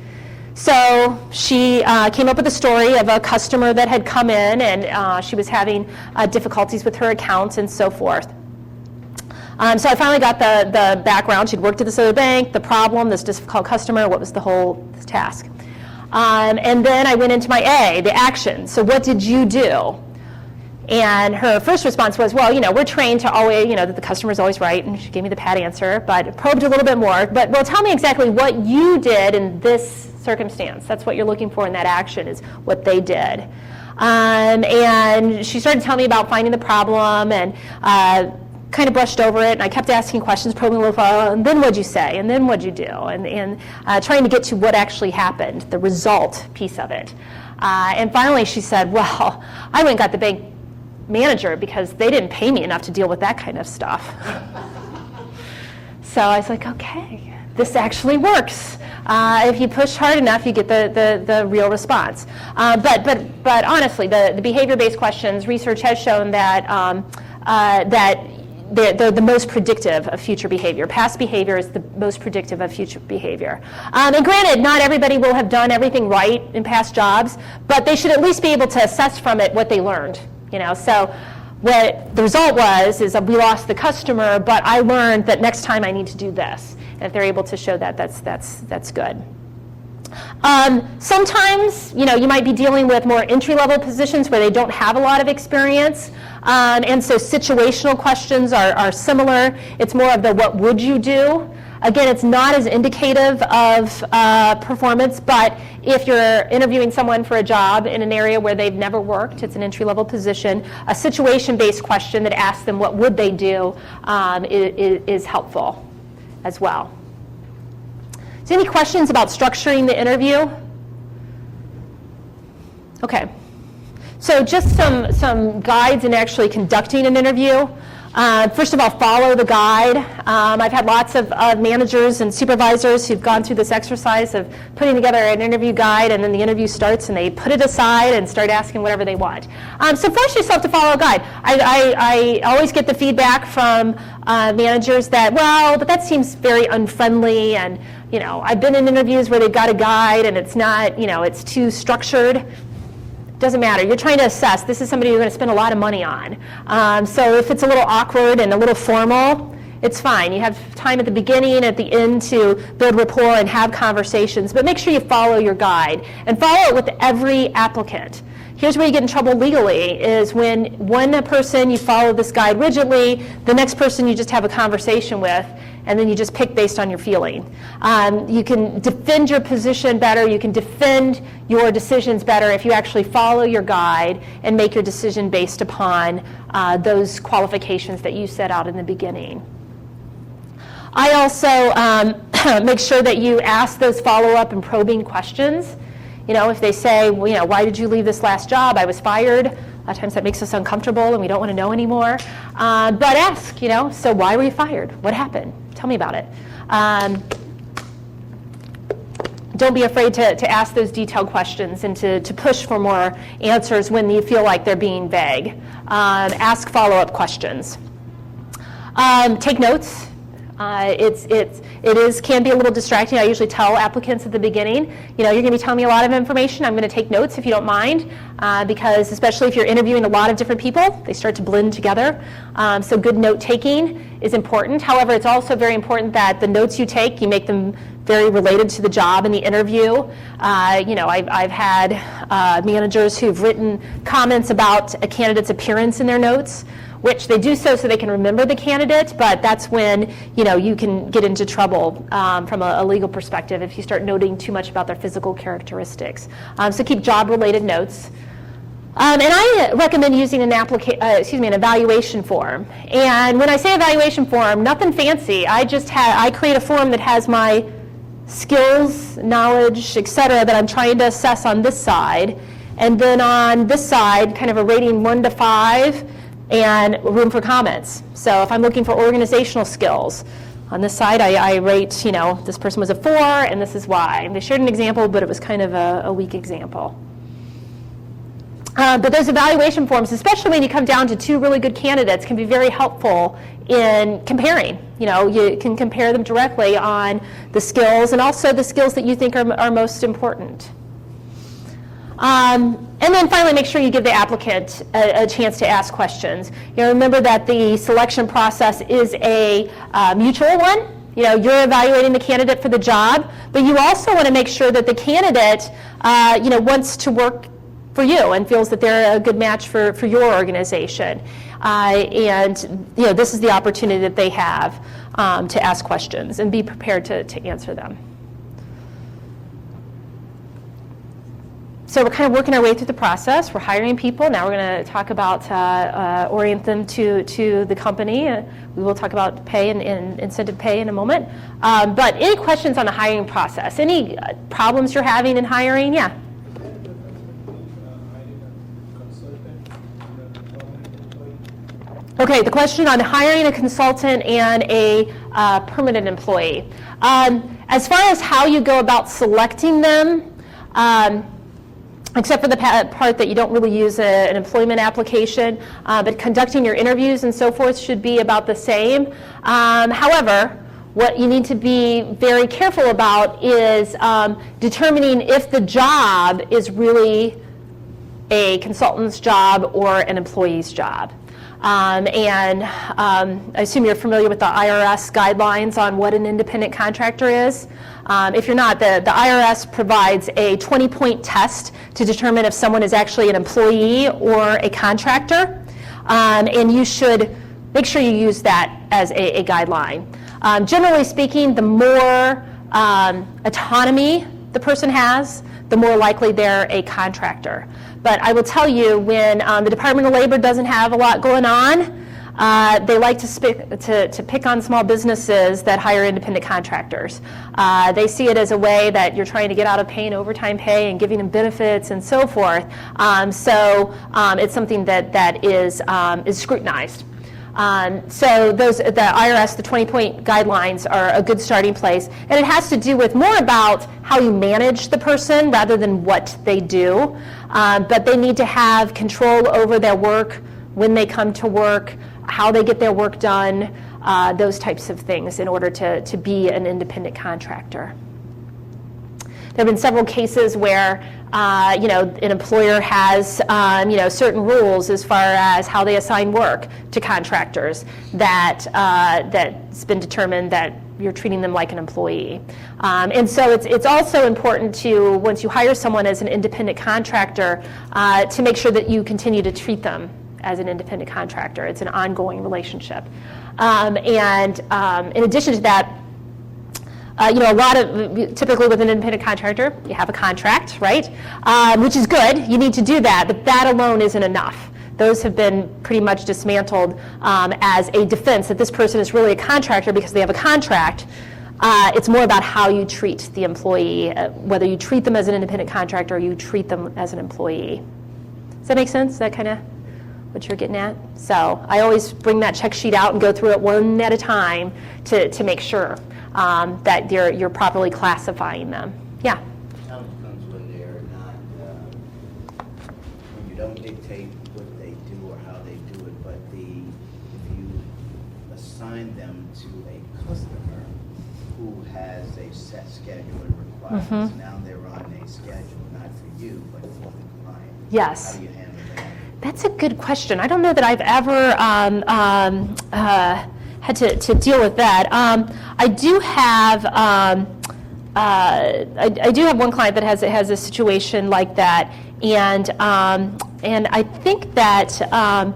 B: So she came up with a story of a customer that had come in, and she was having difficulties with her accounts and so forth. So I finally got the background. She'd worked at this other bank, the problem, this difficult customer, what was the whole task. And then I went into my A, the action. So what did you do? And her first response was, well, we're trained to always, that the customer's always right, and she gave me the pat answer, but probed a little bit more. But, well, tell me exactly what you did in this circumstance. That's what you're looking for in that action, is what they did. And she started telling me about finding the problem, and kind of brushed over it, and I kept asking questions, probing a little further, and then what'd you say, and then what'd you do, and trying to get to what actually happened, the result piece of it. And finally she said, well, I went and got the bank manager because they didn't pay me enough to deal with that kind of stuff. So I was like, okay, this actually works. If you push hard enough, you get the real response. But honestly, the behavior-based questions, research has shown that they're the most predictive of future behavior. Past behavior is the most predictive of future behavior. And granted, not everybody will have done everything right in past jobs, but they should at least be able to assess from it what they learned. So what the result was is that we lost the customer, but I learned that next time I need to do this. And if they're able to show that, that's good. Sometimes, you might be dealing with more entry-level positions where they don't have a lot of experience, and so situational questions are similar. It's more of the what would you do? Again, it's not as indicative of performance, but if you're interviewing someone for a job in an area where they've never worked, it's an entry-level position, a situation-based question that asks them what would they do is helpful as well. So any questions about structuring the interview? Okay. So just some guides in actually conducting an interview. First of all, follow the guide. I've had lots of managers and supervisors who've gone through this exercise of putting together an interview guide, and then the interview starts and they put it aside and start asking whatever they want. So force yourself to follow a guide. I always get the feedback from managers that, well, but that seems very unfriendly, and I've been in interviews where they've got a guide and it's not, it's too structured. Doesn't matter. You're trying to assess. This is somebody you're going to spend a lot of money on. So if it's a little awkward and a little formal, it's fine. You have time at the beginning and at the end to build rapport and have conversations. But make sure you follow your guide and follow it with every applicant. Here's where you get in trouble legally is when one person you follow this guide rigidly, the next person you just have a conversation with, and then you just pick based on your feeling. You can defend your position better, you can defend your decisions better if you actually follow your guide and make your decision based upon those qualifications that you set out in the beginning. I also make sure that you ask those follow-up and probing questions. If they say, why did you leave this last job? I was fired. A lot of times that makes us uncomfortable and we don't want to know anymore. But ask, so why were you fired? What happened? Tell me about it. Don't be afraid to ask those detailed questions and to push for more answers when you feel like they're being vague. Ask follow-up questions. Take notes. It can be a little distracting. I usually tell applicants at the beginning, you're going to be telling me a lot of information. I'm going to take notes if you don't mind, because especially if you're interviewing a lot of different people, they start to blend together. So good note taking is important. However, it's also very important that the notes you take, you make them very related to the job and the interview. I've had managers who've written comments about a candidate's appearance in their notes, which they do so they can remember the candidate, but that's when you can get into trouble from a legal perspective if you start noting too much about their physical characteristics. So keep job-related notes. And I recommend using an evaluation form. And when I say evaluation form, nothing fancy. I create a form that has my skills, knowledge, etc. that I'm trying to assess on this side, and then on this side, kind of a rating 1 to 5. And room for comments. So if I'm looking for organizational skills, on this side I rate, this person was a 4 and this is why. And they shared an example, but it was kind of a weak example. But those evaluation forms, especially when you come down to 2 really good candidates, can be very helpful in comparing. You can compare them directly on the skills and also the skills that you think are most important. And then finally, make sure you give the applicant a chance to ask questions. Remember that the selection process is a mutual one. You're evaluating the candidate for the job, but you also want to make sure that the candidate, wants to work for you and feels that they're a good match for your organization. And this is the opportunity that they have to ask questions and be prepared to answer them. So we're kind of working our way through the process. We're hiring people. Now we're going to talk about orient them to the company. We will talk about pay and incentive pay in a moment. But any questions on the hiring process? Any problems you're having in hiring? Yeah.
C: Is there a difference between hiring a consultant and a permanent employee?
B: Okay, the question on hiring a consultant and a permanent employee. As far as how you go about selecting them, except for the part that you don't really use an employment application, but conducting your interviews and so forth should be about the same. However, what you need to be very careful about is determining if the job is really a consultant's job or an employee's job. I assume you're familiar with the IRS guidelines on what an independent contractor is. If you're not, the IRS provides a 20-point test to determine if someone is actually an employee or a contractor, and you should make sure you use that as a guideline. Generally speaking, the more autonomy the person has, the more likely they're a contractor. But I will tell you, when the Department of Labor doesn't have a lot going on, they like to pick on small businesses that hire independent contractors. They see it as a way that you're trying to get out of paying overtime pay and giving them benefits and so forth. So it's something that is scrutinized. So the IRS, the 20-point guidelines are a good starting place. And it has to do with more about how you manage the person rather than what they do. But they need to have control over their work, when they come to work, how they get their work done, those types of things in order to be an independent contractor. There have been several cases where an employer has certain rules as far as how they assign work to contractors that's been determined that you're treating them like an employee. And so it's also important to, once you hire someone as an independent contractor, to make sure that you continue to treat them as an independent contractor. It's an ongoing relationship. And in addition to that, typically with an independent contractor, you have a contract, right? Which is good. You need to do that, but that alone isn't enough. Those have been pretty much dismantled as a defense that this person is really a contractor because they have a contract. It's more about how you treat the employee, whether you treat them as an independent contractor or you treat them as an employee. Does that make sense? Is that kind of what you're getting at? So I always bring that check sheet out and go through it one at a time to make sure that you're properly classifying them. Yeah?
G: Challenge comes when they're not, when you don't dictate what they do or how they do it, but if you assign them to a customer who has a set schedule and requirements, now they're on a schedule, not for you, but for the client.
B: Yes.
G: How do you handle that?
B: That's a good question. I don't know that I've ever had to deal with that. I do have I do have one client that has a situation like that, and I think that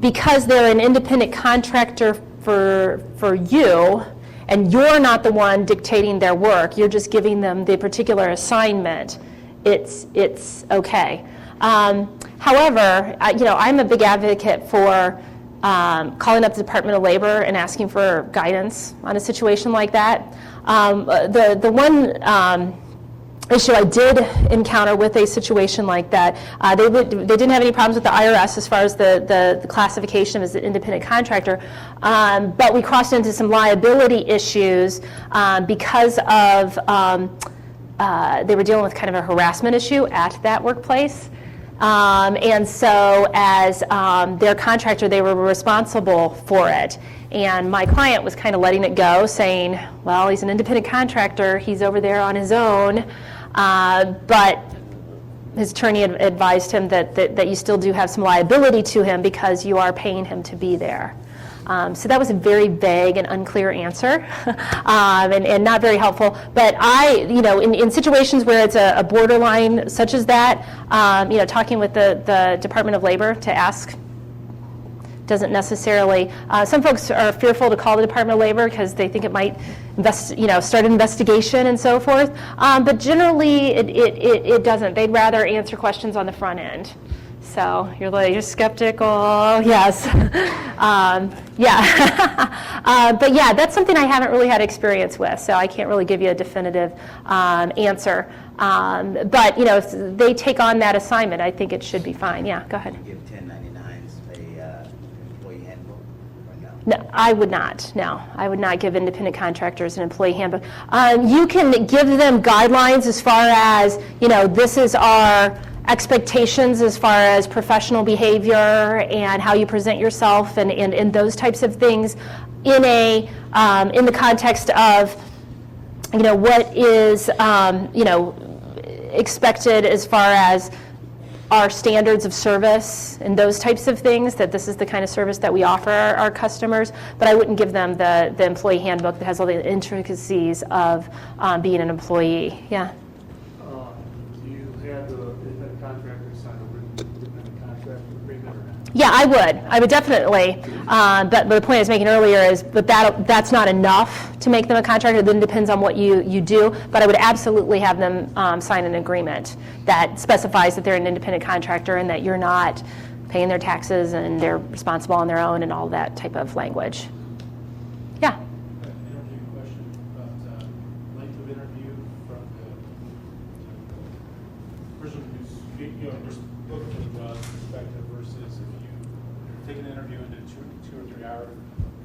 B: because they're an independent contractor for you, and you're not the one dictating their work, you're just giving them the particular assignment, it's okay. However, I'm a big advocate for calling up the Department of Labor and asking for guidance on a situation like that. The one issue I did encounter with a situation like that, they didn't have any problems with the IRS as far as the classification as an independent contractor, but we crossed into some liability issues because of they were dealing with kind of a harassment issue at that workplace. And so as their contractor, they were responsible for it. And my client was kind of letting it go, saying, well, he's an independent contractor, he's over there on his own. But his attorney advised him that you still do have some liability to him because you are paying him to be there. So that was a very vague and unclear answer, and not very helpful. But in situations where it's a borderline such as that, talking with the Department of Labor to ask doesn't necessarily. Some folks are fearful to call the Department of Labor because they think it might start an investigation and so forth. But generally, it doesn't. They'd rather answer questions on the front end. So you're skeptical, yes. But yeah, that's something I haven't really had experience with, so I can't really give you a definitive answer. But if they take on that assignment, I think it should be fine. Yeah, go ahead.
G: Do you give 1099s a employee handbook or no?
B: No, I would not. No, I would not give independent contractors an employee handbook. You can give them guidelines as far as, this is our expectations as far as professional behavior and how you present yourself and those types of things in the context of what is expected as far as our standards of service and those types of things, that this is the kind of service that we offer our customers, but I wouldn't give them the employee handbook that has all the intricacies of being an employee. Yeah.
C: Contractor sign a written independent contract agreement or not?
B: Yeah, I would definitely. But the point I was making earlier is, but that's not enough to make them a contractor. Then depends on what you do. But I would absolutely have them sign an agreement that specifies that they're an independent contractor and that you're not paying their taxes and they're responsible on their own and all that type of language. Yeah.
C: Interview question about length of interview from the person who's just looking for the job perspective versus if you take an interview into 2 or 3 hours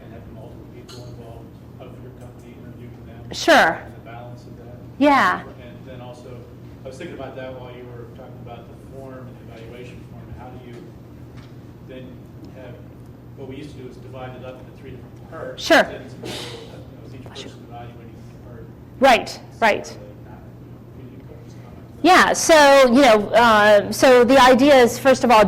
C: and have multiple people involved of your company interviewing them.
B: Sure.
C: And the balance of that.
B: Yeah.
C: And then also, I was thinking about that while you were talking about the form and the evaluation form. How do you then have, what we used to do is divide it up into 3 different parts.
B: Sure.
C: Then it's a matter of, each person evaluating the part.
B: Right, right.
C: So, could you just comment on that?
B: Yeah, so, so the idea is, first of all,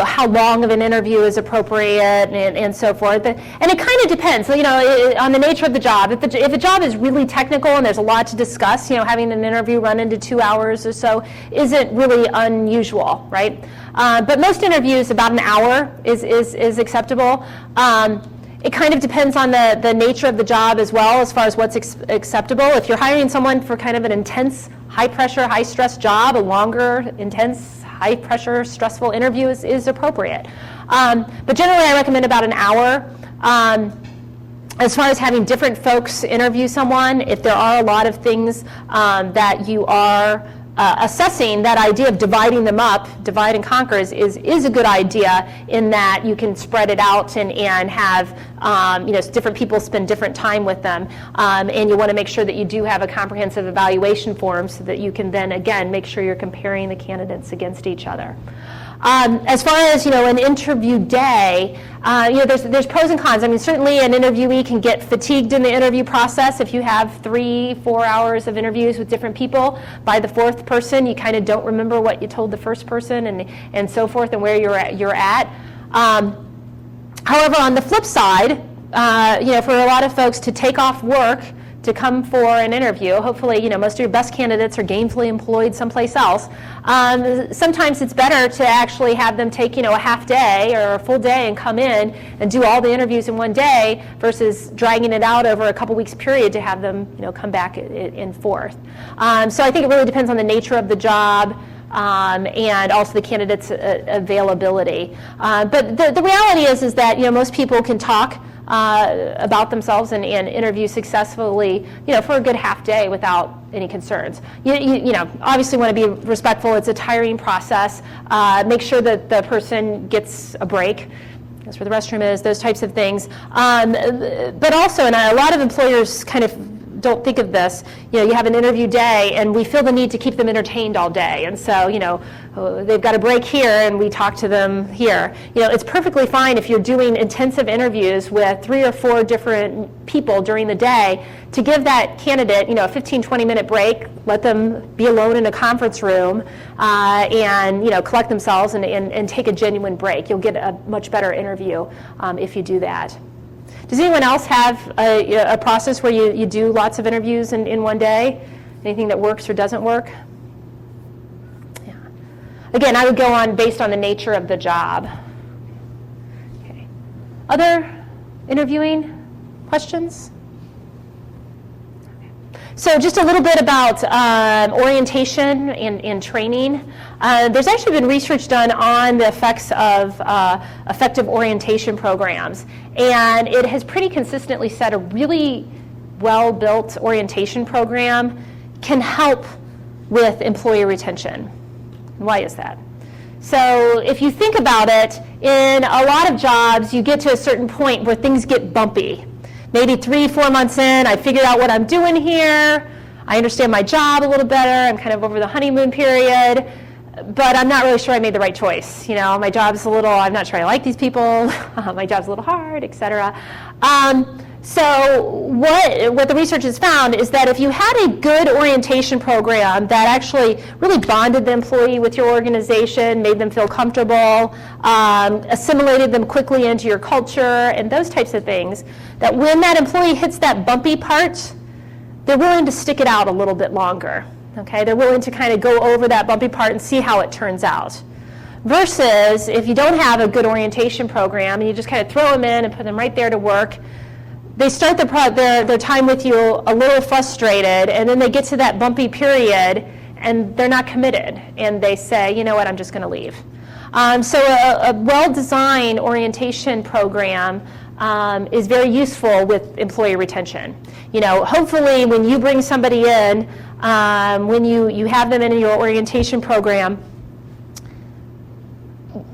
B: how long of an interview is appropriate and so forth. And it kind of depends, on the nature of the job. If the job is really technical and there's a lot to discuss, having an interview run into 2 hours or so isn't really unusual, right? But most interviews, about an hour is acceptable. It kind of depends on the nature of the job as well, as far as what's acceptable. If you're hiring someone for kind of an intense, high-pressure, high-stress job, a longer, intense, high-pressure, stressful interview is appropriate. But generally, I recommend about an hour. As far as having different folks interview someone, if there are a lot of things that you are assessing, that idea of dividing them up, divide and conquer, is a good idea in that you can spread it out and have different people spend different time with them, and you want to make sure that you do have a comprehensive evaluation form so that you can then again make sure you're comparing the candidates against each other. As far as an interview day, there's pros and cons. I mean, certainly an interviewee can get fatigued in the interview process if you have 3-4 hours of interviews with different people. By the 4th person, you kind of don't remember what you told the first person and so forth and where you're at. However, on the flip side, for a lot of folks to take off work to come for an interview, hopefully, most of your best candidates are gainfully employed someplace else. Sometimes it's better to actually have them take, a half day or a full day and come in and do all the interviews in one day versus dragging it out over a couple weeks period to have them, come back in forth. So I think it really depends on the nature of the job. And also the candidate's availability. But the reality is that most people can talk about themselves and interview successfully, for a good half day without any concerns. You obviously want to be respectful. It's a tiring process. Make sure that the person gets a break. That's where the restroom is, those types of things. But also, and a lot of employers kind of don't think of this, you have an interview day and we feel the need to keep them entertained all day. And so, they've got a break here and we talk to them here. It's perfectly fine if you're doing intensive interviews with 3 or 4 different people during the day to give that candidate, a 15-20 minute break, let them be alone in a conference room and, collect themselves and take a genuine break. You'll get a much better interview if you do that. Does anyone else have a process where you do lots of interviews in one day? Anything that works or doesn't work? Yeah. Again, I would go on based on the nature of the job. Okay. Other interviewing questions? So just a little bit about orientation and training. There's actually been research done on the effects of effective orientation programs. And it has pretty consistently said a really well-built orientation program can help with employee retention. Why is that? So if you think about it, in a lot of jobs, you get to a certain point where things get bumpy. Maybe 3-4 months in, I figured out what I'm doing here. I understand my job a little better. I'm kind of over the honeymoon period, but I'm not really sure I made the right choice. My job's I'm not sure I like these people. My job's a little hard, et cetera. So what the research has found is that if you had a good orientation program that actually really bonded the employee with your organization, made them feel comfortable, assimilated them quickly into your culture, and those types of things, that when that employee hits that bumpy part, they're willing to stick it out a little bit longer. Okay, they're willing to kind of go over that bumpy part and see how it turns out. Versus if you don't have a good orientation program and you just kind of throw them in and put them right there to work, they start their time with you a little frustrated, and then they get to that bumpy period and they're not committed, and they say, you know what, I'm just going to leave. So a well-designed orientation program is very useful with employee retention. Hopefully when you bring somebody in, when you have them in your orientation program,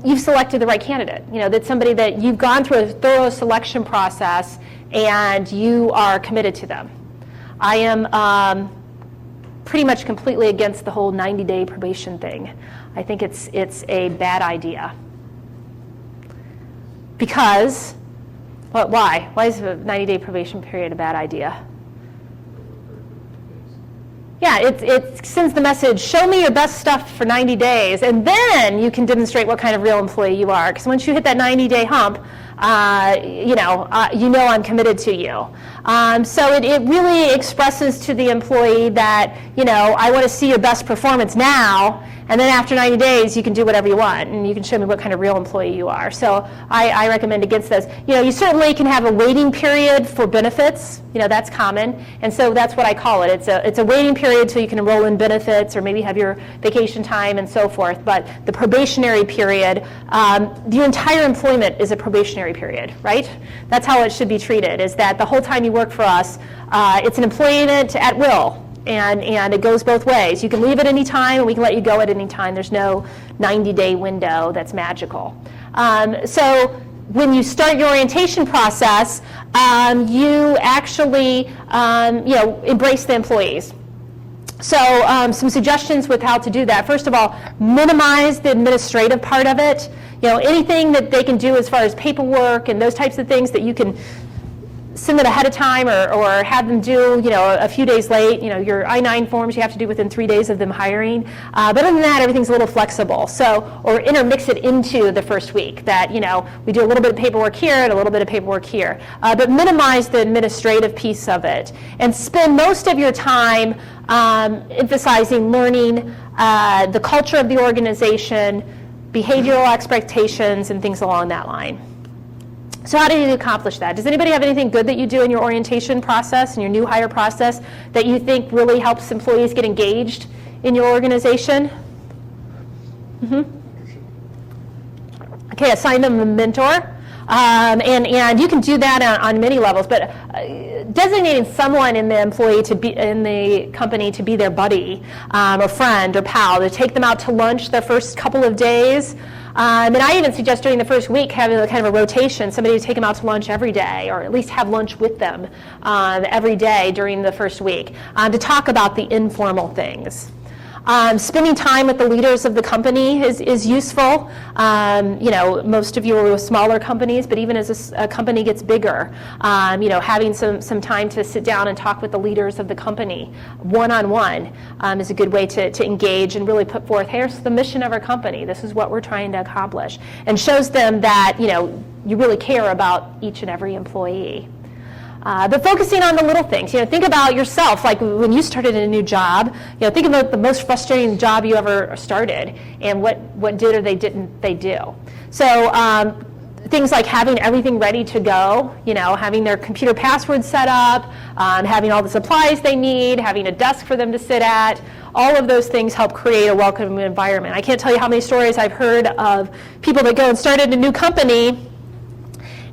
B: you've selected the right candidate. That's somebody that you've gone through a thorough selection process and you are committed to them. I am pretty much completely against the whole 90-day probation thing. I think it's a bad idea. Because, why? Why is a 90-day probation period a bad idea? Yeah, it sends the message, show me your best stuff for 90 days, and then you can demonstrate what kind of real employee you are. Because once you hit that 90-day hump, you know I'm committed to you. So it really expresses to the employee that, I want to see your best performance now, and then after 90 days, you can do whatever you want, and you can show me what kind of real employee you are. So I recommend against this. You certainly can have a waiting period for benefits. That's common, and so that's what I call it. It's a waiting period till you can enroll in benefits or maybe have your vacation time and so forth. But the probationary period, the entire employment is a probationary period, right? That's how it should be treated, is that the whole time you work for us, it's an employment at will. And it goes both ways. You can leave at any time, and we can let you go at any time. There's no 90-day window that's magical. So when you start your orientation process, you actually embrace the employees. So some suggestions with how to do that. First of all, minimize the administrative part of it. Anything that they can do as far as paperwork and those types of things that you can send them ahead of time or have them do, a few days late. Your I-9 forms you have to do within 3 days of them hiring. But other than that, everything's a little flexible. Or intermix it into the first week that, we do a little bit of paperwork here and a little bit of paperwork here. But minimize the administrative piece of it and spend most of your time emphasizing learning the culture of the organization, behavioral expectations, and things along that line. So how do you accomplish that? Does anybody have anything good that you do in your orientation process and your new hire process that you think really helps employees get engaged in your organization? Okay, assign them a mentor. And you can do that on many levels, but designating someone in the company to be their buddy or friend or pal, to take them out to lunch the first couple of days. And I even suggest during the first week having a kind of a rotation, somebody to take them out to lunch every day, or at least have lunch with them every day during the first week to talk about the informal things. Spending time with the leaders of the company is useful. Most of you are with smaller companies, but even as a company gets bigger, having some time to sit down and talk with the leaders of the company one-on-one is a good way to engage and really put forth, here's the mission of our company. This is what we're trying to accomplish, and shows them that you really care about each and every employee. But focusing on the little things, think about yourself, like when you started a new job, think about the most frustrating job you ever started and what did or didn't they do. So things like having everything ready to go, having their computer password set up, having all the supplies they need, having a desk for them to sit at, all of those things help create a welcoming environment. I can't tell you how many stories I've heard of people that go and started a new company,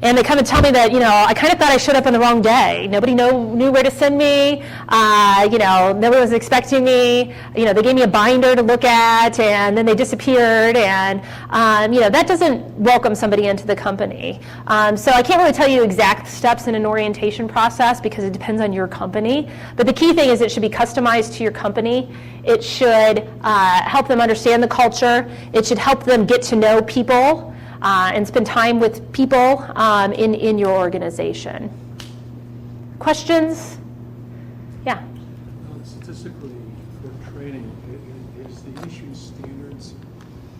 B: and they come and tell me that, I kind of thought I showed up on the wrong day. Nobody knew where to send me. Nobody was expecting me. They gave me a binder to look at, and then they disappeared. And, that doesn't welcome somebody into the company. So I can't really tell you exact steps in an orientation process because it depends on your company. But the key thing is it should be customized to your company. It should help them understand the culture. It should help them get to know people. And spend time with people in your organization. Questions? Yeah?
C: Statistically, for training, is the issue standards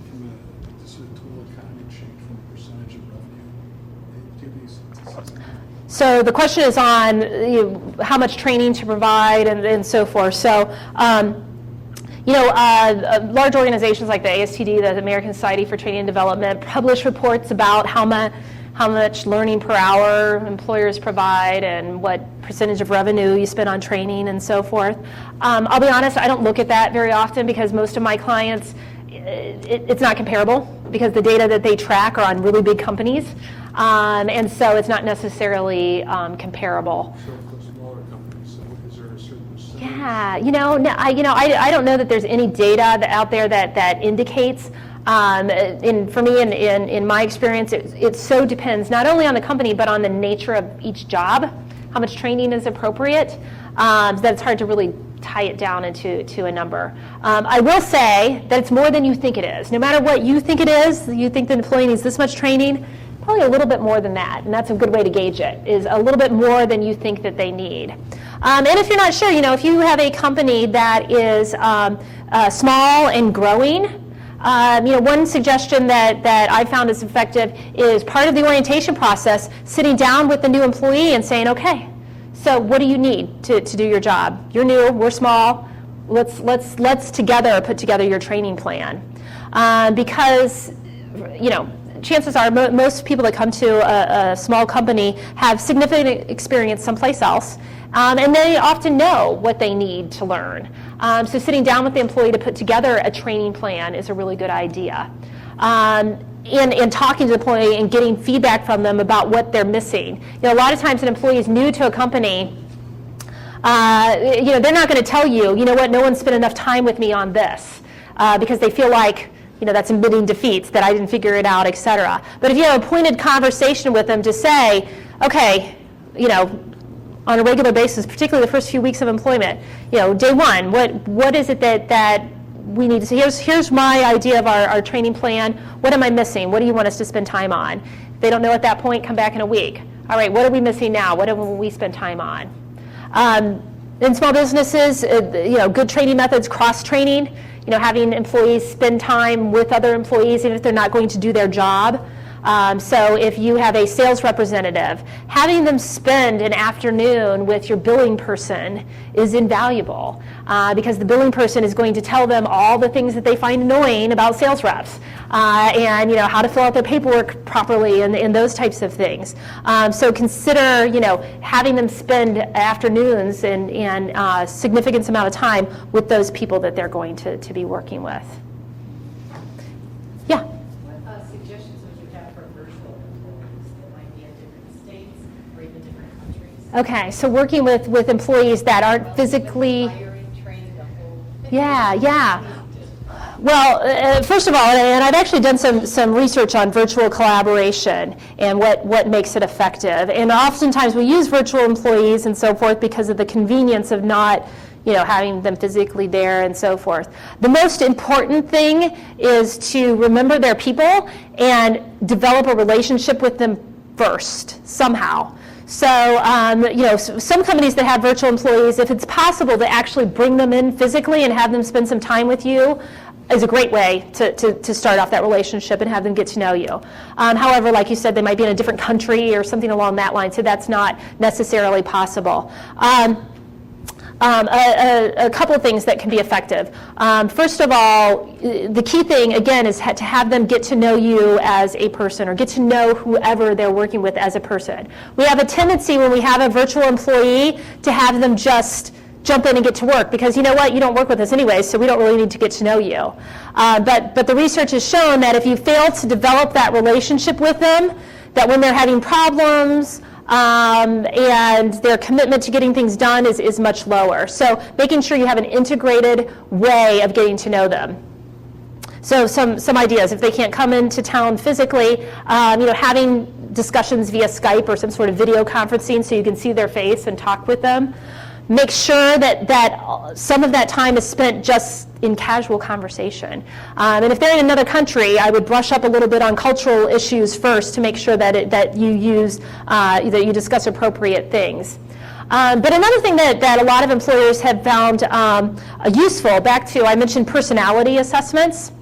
C: from a total economy change from a percentage of revenue? Do you have these statistics?
B: So the question is on how much training to provide and so forth. So large organizations like the ASTD, the American Society for Training and Development, publish reports about how much learning per hour employers provide and what percentage of revenue you spend on training and so forth. I'll be honest, I don't look at that very often because most of my clients it's not comparable because the data that they track are on really big companies, and so it's not necessarily comparable.
C: So for smaller companies, so is there a certain percentage?
B: Yeah, I don't know that there's any data out there that indicates. For me, in my experience, it so depends not only on the company but on the nature of each job, how much training is appropriate. That it's hard to really tie it down into a number. I will say that it's more than you think it is. No matter what you think it is, you think the employee needs this much training, probably a little bit more than that, and that's a good way to gauge it, is a little bit more than you think that they need. And if you're not sure, if you have a company that is small and growing, one suggestion that I found is effective is part of the orientation process, sitting down with the new employee and saying, okay, so what do you need to do your job? You're new, we're small, let's together put together your training plan. Because, chances are most people that come to a small company have significant experience someplace else, and they often know what they need to learn. So sitting down with the employee to put together a training plan is a really good idea. And talking to the employee and getting feedback from them about what they're missing. A lot of times an employee is new to a company, they're not going to tell you, no one spent enough time with me on this, because they feel like, that's admitting defeats, that I didn't figure it out, et cetera. But if you have a pointed conversation with them to say, okay, on a regular basis, particularly the first few weeks of employment, day one, what is it that we need to see? Here's my idea of our training plan. What am I missing? What do you want us to spend time on? If they don't know at that point, come back in a week. All right, what are we missing now? What do we spend time on? In small businesses, good training methods, cross-training, having employees spend time with other employees even if they're not going to do their job. So if you have a sales representative, having them spend an afternoon with your billing person is invaluable, because the billing person is going to tell them all the things that they find annoying about sales reps, and how to fill out their paperwork properly and those types of things. So consider having them spend afternoons and significant amount of time with those people that they're going to be working with. Yeah.
D: What suggestions would you have for virtual employees that might be in different states or even different countries?
B: Okay, so working with employees that aren't physically.
D: Hiring, training, the whole.
B: Yeah. Well, first of all, and I've actually done some research on virtual collaboration and what makes it effective. And oftentimes we use virtual employees and so forth because of the convenience of not having them physically there and so forth. The most important thing is to remember their people and develop a relationship with them first, somehow. So, some companies that have virtual employees, if it's possible to actually bring them in physically and have them spend some time with you, is a great way to start off that relationship and have them get to know you. However, like you said, they might be in a different country or something along that line, so that's not necessarily possible. A couple of things that can be effective. First of all, the key thing, again, is to have them get to know you as a person or get to know whoever they're working with as a person. We have a tendency when we have a virtual employee to have them just jump in and get to work because you know what, you don't work with us anyway, so we don't really need to get to know you. But the research has shown that if you fail to develop that relationship with them, that when they're having problems, and their commitment to getting things done is much lower. So making sure you have an integrated way of getting to know them. So some ideas, if they can't come into town physically, having discussions via Skype or some sort of video conferencing so you can see their face and talk with them. Make sure that some of that time is spent just in casual conversation. And if they're in another country, I would brush up a little bit on cultural issues first to make sure that you discuss appropriate things. But another thing that a lot of employers have found useful, I mentioned personality assessments.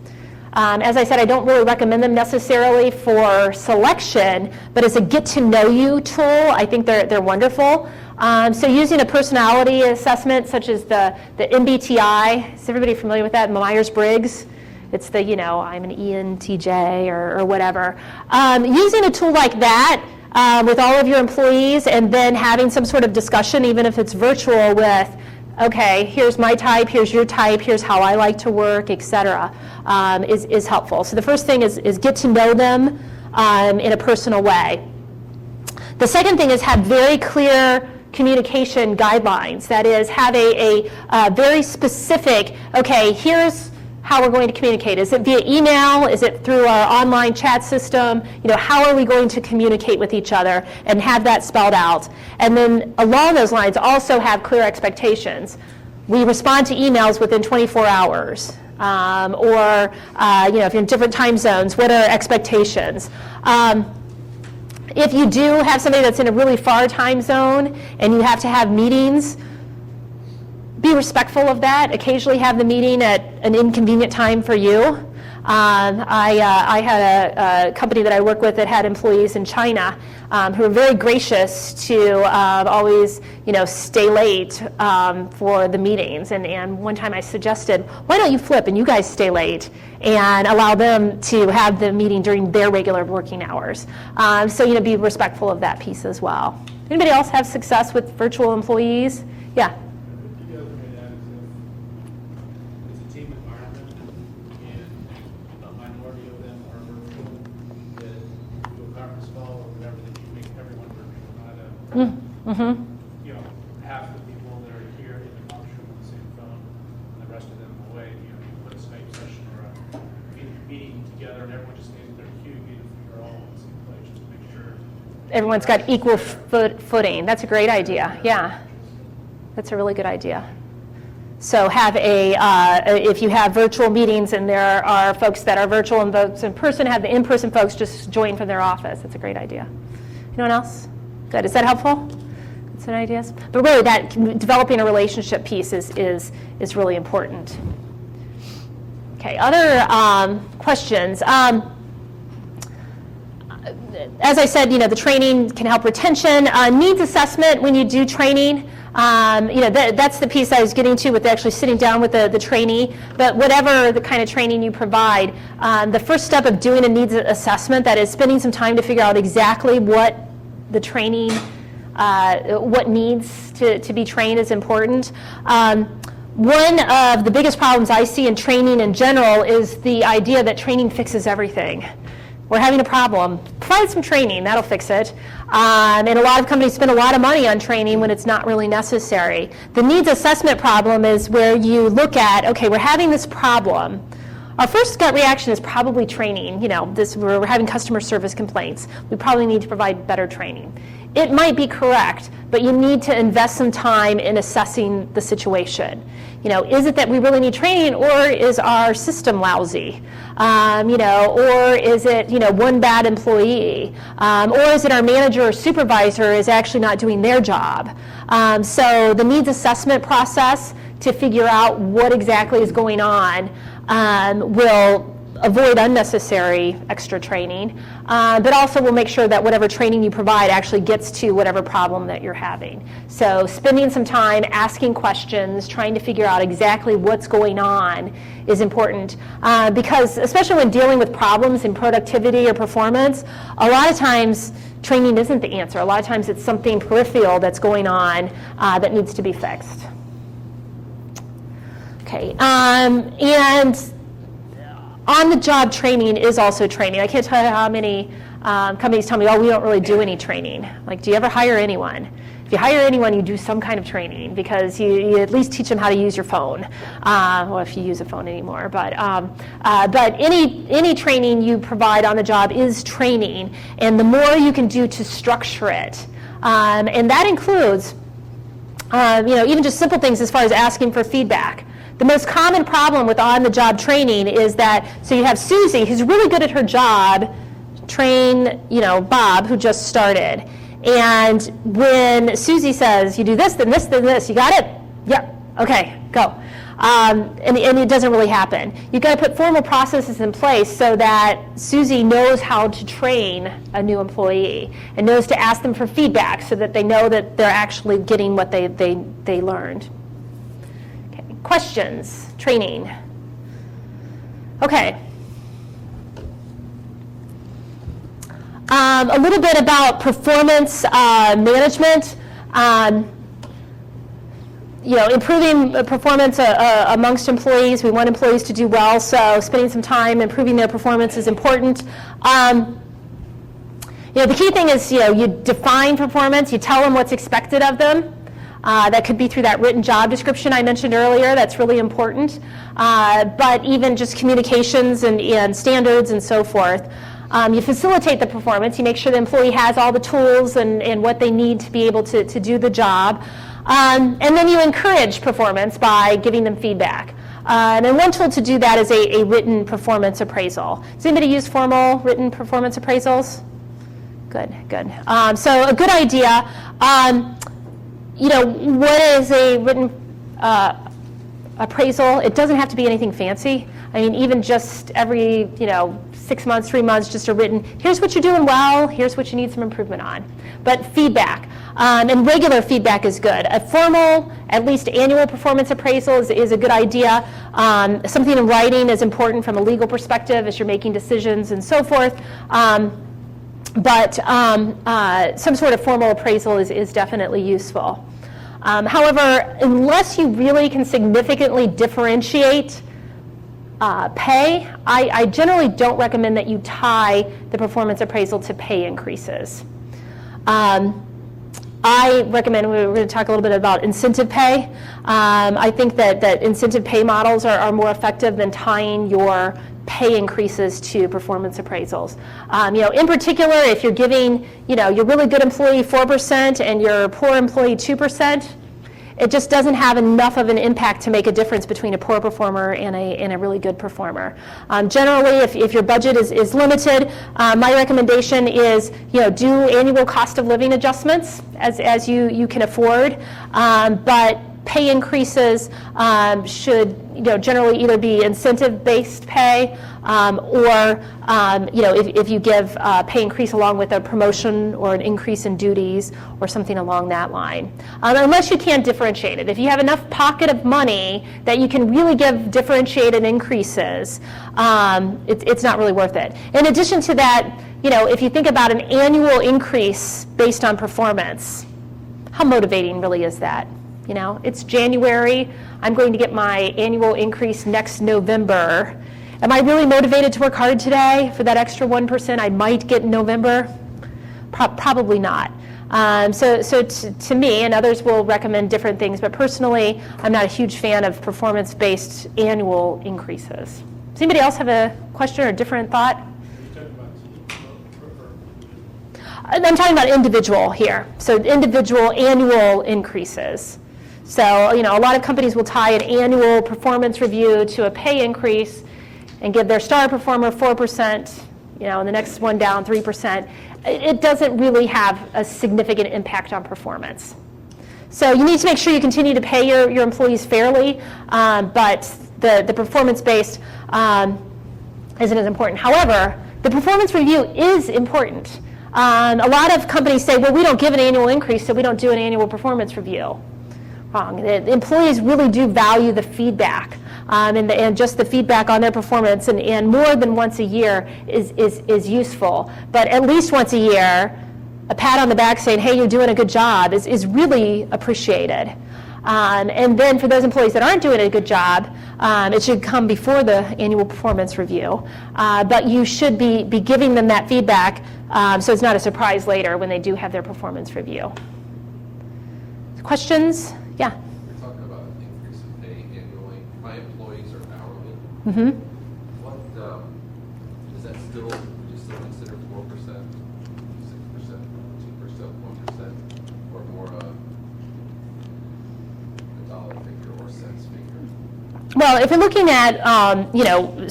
B: As I said, I don't really recommend them necessarily for selection, but as a get-to-know-you tool, I think they're wonderful. So using a personality assessment such as the MBTI, is everybody familiar with that? Myers-Briggs? It's the, I'm an ENTJ or whatever. Using a tool like that with all of your employees and then having some sort of discussion, even if it's virtual, with okay, here's my type, here's your type, here's how I like to work, etc., is helpful. So the first thing is get to know them in a personal way. The second thing is have very clear communication guidelines. That is, have a very specific, okay, here's how we're going to communicate. Is it via email? Is it through our online chat system? How are we going to communicate with each other, and have that spelled out. And then along those lines, also have clear expectations. We respond to emails within 24 hours. Or if you're in different time zones, what are expectations? If you do have somebody that's in a really far time zone and you have to have meetings, be respectful of that. Occasionally have the meeting at an inconvenient time for you. I had a company that I work with that had employees in China who were very gracious to always, stay late for the meetings. And one time I suggested, why don't you flip and you guys stay late and allow them to have the meeting during their regular working hours. So, be respectful of that piece as well. Anybody else have success with virtual employees? Yeah.
F: The other way that is if it's a team environment and a minority of them are virtual, that do a conference call or whatever, that you make everyone virtual, not half the people that are here in the conference room with the same phone and the rest of them away. You put a Skype session or a meeting together and everyone just stays at their queue, even if you're all in the same place, just to make sure.
B: Everyone's got equal footing. That's a great idea. Yeah. That's a really good idea. So have if you have virtual meetings and there are folks that are virtual and folks in person, have the in-person folks just join from their office. That's a great idea. Anyone else? Good. Is that helpful? Some ideas? But really, that developing a relationship piece is really important. Okay. Other questions. As I said, the training can help retention. Needs assessment when you do training. That's the piece I was getting to with actually sitting down with the trainee. But whatever the kind of training you provide, the first step of doing a needs assessment, that is spending some time to figure out exactly what the training, what needs to be trained is important. One of the biggest problems I see in training in general is the idea that training fixes everything. We're having a problem. Provide some training, that'll fix it. And a lot of companies spend a lot of money on training when it's not really necessary. The needs assessment problem is where you look at, okay, we're having this problem. Our first gut reaction is probably training. We're having customer service complaints. We probably need to provide better training. It might be correct, but you need to invest some time in assessing the situation. Is it that we really need training, or is our system lousy? Or is it, one bad employee? Or is it our manager or supervisor is actually not doing their job? So the needs assessment process to figure out what exactly is going on will avoid unnecessary extra training, but also will make sure that whatever training you provide actually gets to whatever problem that you're having. So spending some time asking questions, trying to figure out exactly what's going on is important, because especially when dealing with problems in productivity or performance, a lot of times training isn't the answer. A lot of times it's something peripheral that's going on that needs to be fixed. Okay, and on-the-job training is also training. I can't tell you how many companies tell me, oh, we don't really do any training. Like, do you ever hire anyone? If you hire anyone, you do some kind of training, because you at least teach them how to use your phone. Well, if you use a phone anymore. But any training you provide on the job is training, and the more you can do to structure it. And that includes, even just simple things as far as asking for feedback. The most common problem with on-the-job training is that, so you have Susie, who's really good at her job, train, Bob, who just started. And when Susie says, you do this, then this, then this, you got it? Yep, okay, go. And it doesn't really happen. You've got to put formal processes in place so that Susie knows how to train a new employee and knows to ask them for feedback so that they know that they're actually getting what they learned. Questions, training. Okay. A little bit about performance management. Improving performance amongst employees. We want employees to do well, so spending some time improving their performance is important. The key thing is, you define performance, you tell them what's expected of them. That could be through that written job description I mentioned earlier. That's really important. But even just communications and standards and so forth. You facilitate the performance. You make sure the employee has all the tools and what they need to be able to do the job. And then you encourage performance by giving them feedback. And then one tool to do that is a written performance appraisal. Does anybody use formal written performance appraisals? Good. So a good idea. What is a written appraisal? It doesn't have to be anything fancy. I mean, even just every 6 months, 3 months, just a written, here's what you're doing well, here's what you need some improvement on. But feedback, and regular feedback is good. A formal, at least annual performance appraisal is a good idea. Something in writing is important from a legal perspective as you're making decisions and so forth. But some sort of formal appraisal is definitely useful. However, unless you really can significantly differentiate pay, I generally don't recommend that you tie the performance appraisal to pay increases. I recommend, we're going to talk a little bit about incentive pay. I think that incentive pay models are more effective than tying your pay increases to performance appraisals. In particular, if you're giving, your really good employee 4% and your poor employee 2%, it just doesn't have enough of an impact to make a difference between a poor performer and a really good performer. Generally, if your budget is limited, my recommendation is, do annual cost of living adjustments as you can afford, but pay increases should generally either be incentive-based pay or if you give pay increase along with a promotion or an increase in duties or something along that line. Unless you can't differentiate it. If you have enough pocket of money that you can really give differentiated increases, it's not really worth it. In addition to that, if you think about an annual increase based on performance, how motivating really is that? It's January, I'm going to get my annual increase next November. Am I really motivated to work hard today for that extra 1% I might get in November? Probably not. So to me, and others will recommend different things, but personally, I'm not a huge fan of performance-based annual increases. Does anybody else have a question or a different thought? I'm talking about individual here. So individual annual increases. So, a lot of companies will tie an annual performance review to a pay increase and give their star performer 4%, and the next one down 3%. It doesn't really have a significant impact on performance. So you need to make sure you continue to pay your employees fairly, but the performance-based isn't as important. However, the performance review is important. A lot of companies say, well, we don't give an annual increase, so we don't do an annual performance review. Wrong. The employees really do value the feedback and just the feedback on their performance, and more than once a year is useful. But at least once a year, a pat on the back saying, hey, you're doing a good job is really appreciated. And then for those employees that aren't doing a good job, it should come before the annual performance review. But you should be giving them that feedback so it's not a surprise later when they do have their performance review. Questions? Yeah.
E: We're talking about an increase in pay annually. My employees are hourly.
B: Mm-hmm.
E: What is that still? Would you still consider 4%, 6%, 2%, 1%, or more a dollar figure or cents figure?
B: Well, if you're looking at,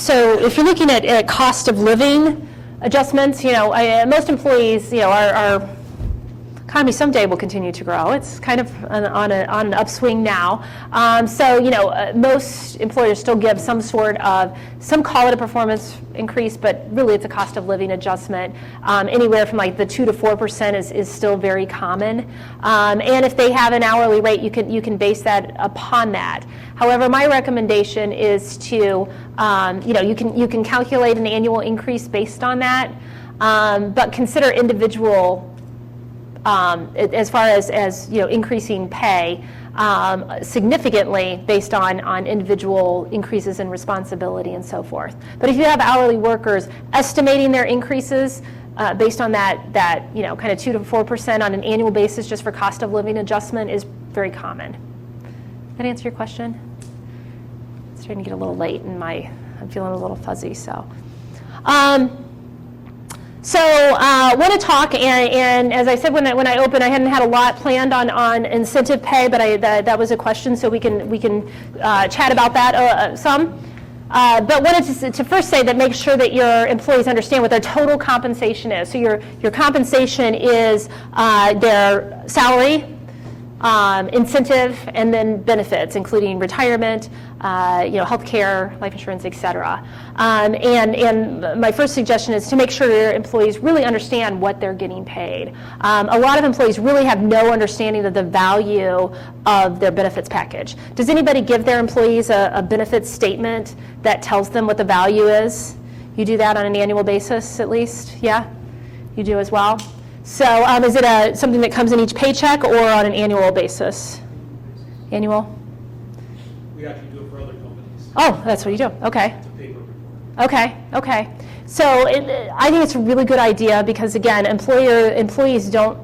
B: so if you're looking at cost of living adjustments, most employees, our economy someday will continue to grow. It's kind of on an upswing now. Most employers still give some call it a performance increase, but really it's a cost of living adjustment. Anywhere from like the 2 to 4% is still very common. And if they have an hourly rate, you can base that upon that. However, my recommendation is to, you can calculate an annual increase based on that, but consider individual as far as increasing pay, significantly based on individual increases in responsibility and so forth. But if you have hourly workers, estimating their increases based on that kind of 2 to 4% on an annual basis just for cost of living adjustment is very common. Did that answer your question? It's starting to get a little late and I'm feeling a little fuzzy, so. I want to talk, and as I said when I opened, I hadn't had a lot planned on incentive pay, but that was a question, so we can chat about that some. But wanted to first say that make sure that your employees understand what their total compensation is. So your compensation is their salary, incentive, and then benefits, including retirement, health care, life insurance, et cetera. And my first suggestion is to make sure your employees really understand what they're getting paid. A lot of employees really have no understanding of the value of their benefits package. Does anybody give their employees a benefits statement that tells them what the value is? You do that on an annual basis at least? Yeah? You do as well? So is it something that comes in each paycheck or on an annual basis? Annual?
F: We actually do it for other companies.
B: Oh, that's what you do. Okay.
F: It's a paper report.
B: Okay. So I think it's a really good idea because, again, employees don't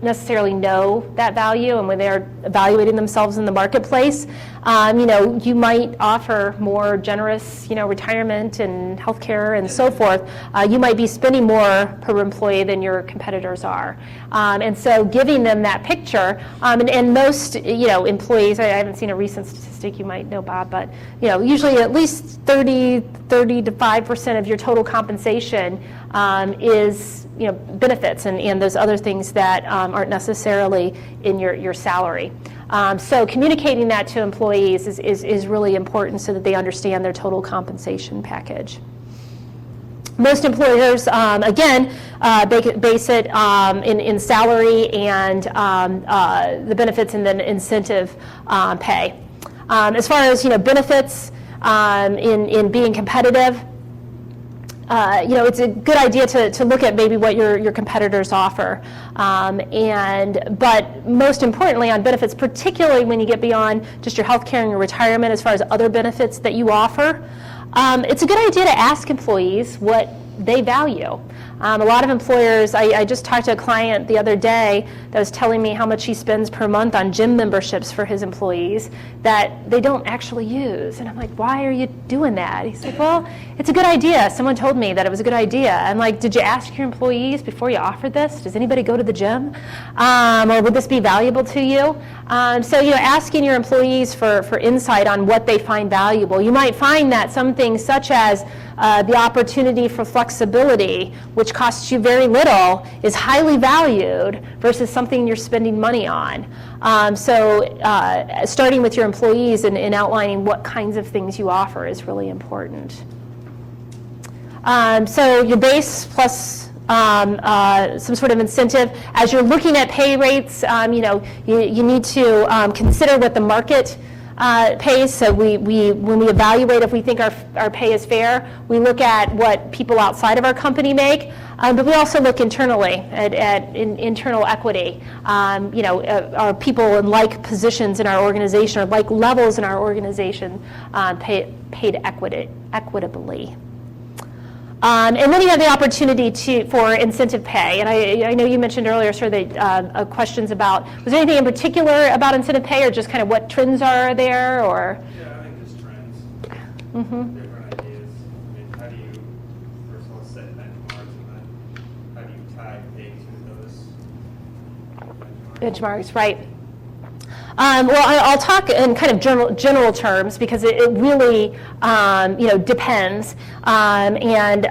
B: necessarily know that value, and when they're evaluating themselves in the marketplace, you might offer more generous, retirement and healthcare and so forth. You might be spending more per employee than your competitors are, and so giving them that picture. And most, employees, I haven't seen a recent statistic. You might know, Bob, but usually at least 30 to 5% of your total compensation is benefits and those other things that aren't necessarily in your salary. So communicating that to employees is really important so that they understand their total compensation package. Most employers, again, base it in salary and the benefits and then incentive pay. As far as benefits in being competitive, it's a good idea to look at maybe what your competitors offer. But most importantly on benefits, particularly when you get beyond just your health care and your retirement as far as other benefits that you offer, it's a good idea to ask employees what they value. A lot of employers, I just talked to a client the other day that was telling me how much he spends per month on gym memberships for his employees that they don't actually use. And I'm like, why are you doing that? He's like, well, it's a good idea. Someone told me that it was a good idea. I'm like, did you ask your employees before you offered this? Does anybody go to the gym? Or would this be valuable to you? So asking your employees for insight on what they find valuable. You might find that some things such as the opportunity for flexibility, which costs you very little, is highly valued versus something you're spending money on. Starting with your employees and outlining what kinds of things you offer is really important. So your base plus some sort of incentive. As you're looking at pay rates, you need to consider what the market pays. So when we evaluate if we think our pay is fair, we look at what people outside of our company make, but we also look internally at internal equity. Are people in like positions in our organization or like levels in our organization paid equitably? And then you have the opportunity for incentive pay. And I know you mentioned earlier sort of questions about, was there anything in particular about incentive pay or just kind of what trends are there? Or?
F: Yeah, I think there's trends,
B: Mm-hmm.
F: different ideas. I mean, how do you, first of all, set benchmarks, and then how do you tie pay to those
B: Benchmarks, right. I'll talk in kind of general terms because it really depends. In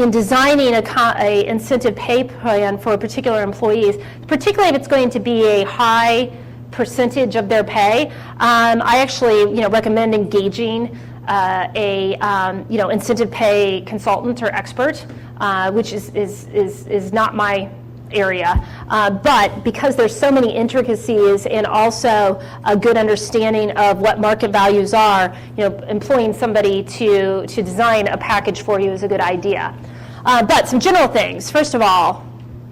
B: designing a incentive pay plan for particular employees, particularly if it's going to be a high percentage of their pay, I actually recommend engaging a incentive pay consultant or expert, which is not my area, but because there's so many intricacies and also a good understanding of what market values are, employing somebody to design a package for you is a good idea. But some general things. First of all,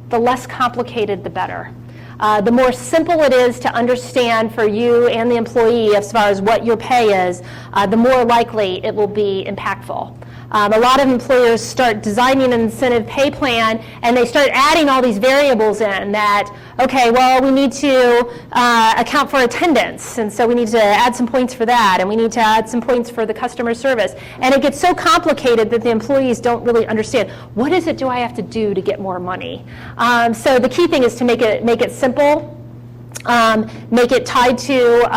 B: the less complicated, the better. the more simple it is to understand for you and the employee as far as what your pay is, the more likely it will be impactful. A lot of employers start designing an incentive pay plan, and they start adding all these variables in that, okay, well, we need to account for attendance, and so we need to add some points for that, and we need to add some points for the customer service. And it gets so complicated that the employees don't really understand, what is it do I have to do to get more money? So the key thing is to make it simple. Make it tied to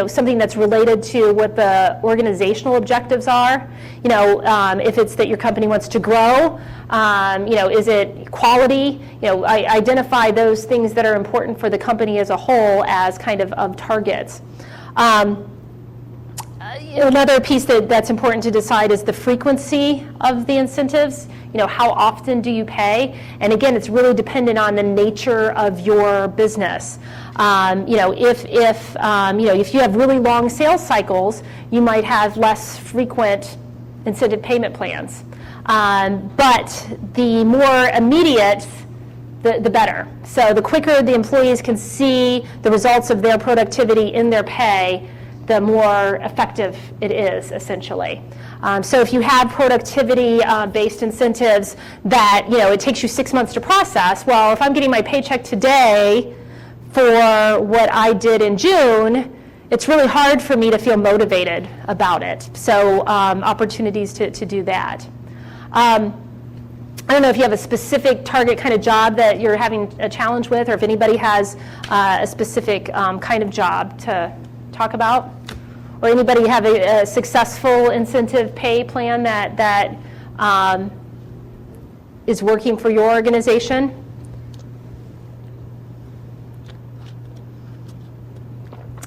B: something that's related to what the organizational objectives are. If it's that your company wants to grow, is it quality? Identify those things that are important for the company as a whole as kind of targets. Another piece that's important to decide is the frequency of the incentives. How often do you pay? And again, it's really dependent on the nature of your business. If you have really long sales cycles, you might have less frequent incentive payment plans. But the more immediate, the better. So the quicker the employees can see the results of their productivity in their pay, the more effective it is, essentially. So if you have productivity-based incentives that, it takes you 6 months to process, well, if I'm getting my paycheck today for what I did in June, it's really hard for me to feel motivated about it. So opportunities to do that. I don't know if you have a specific target kind of job that you're having a challenge with, or if anybody has a specific kind of job to talk about, or anybody have a successful incentive pay plan that is working for your organization?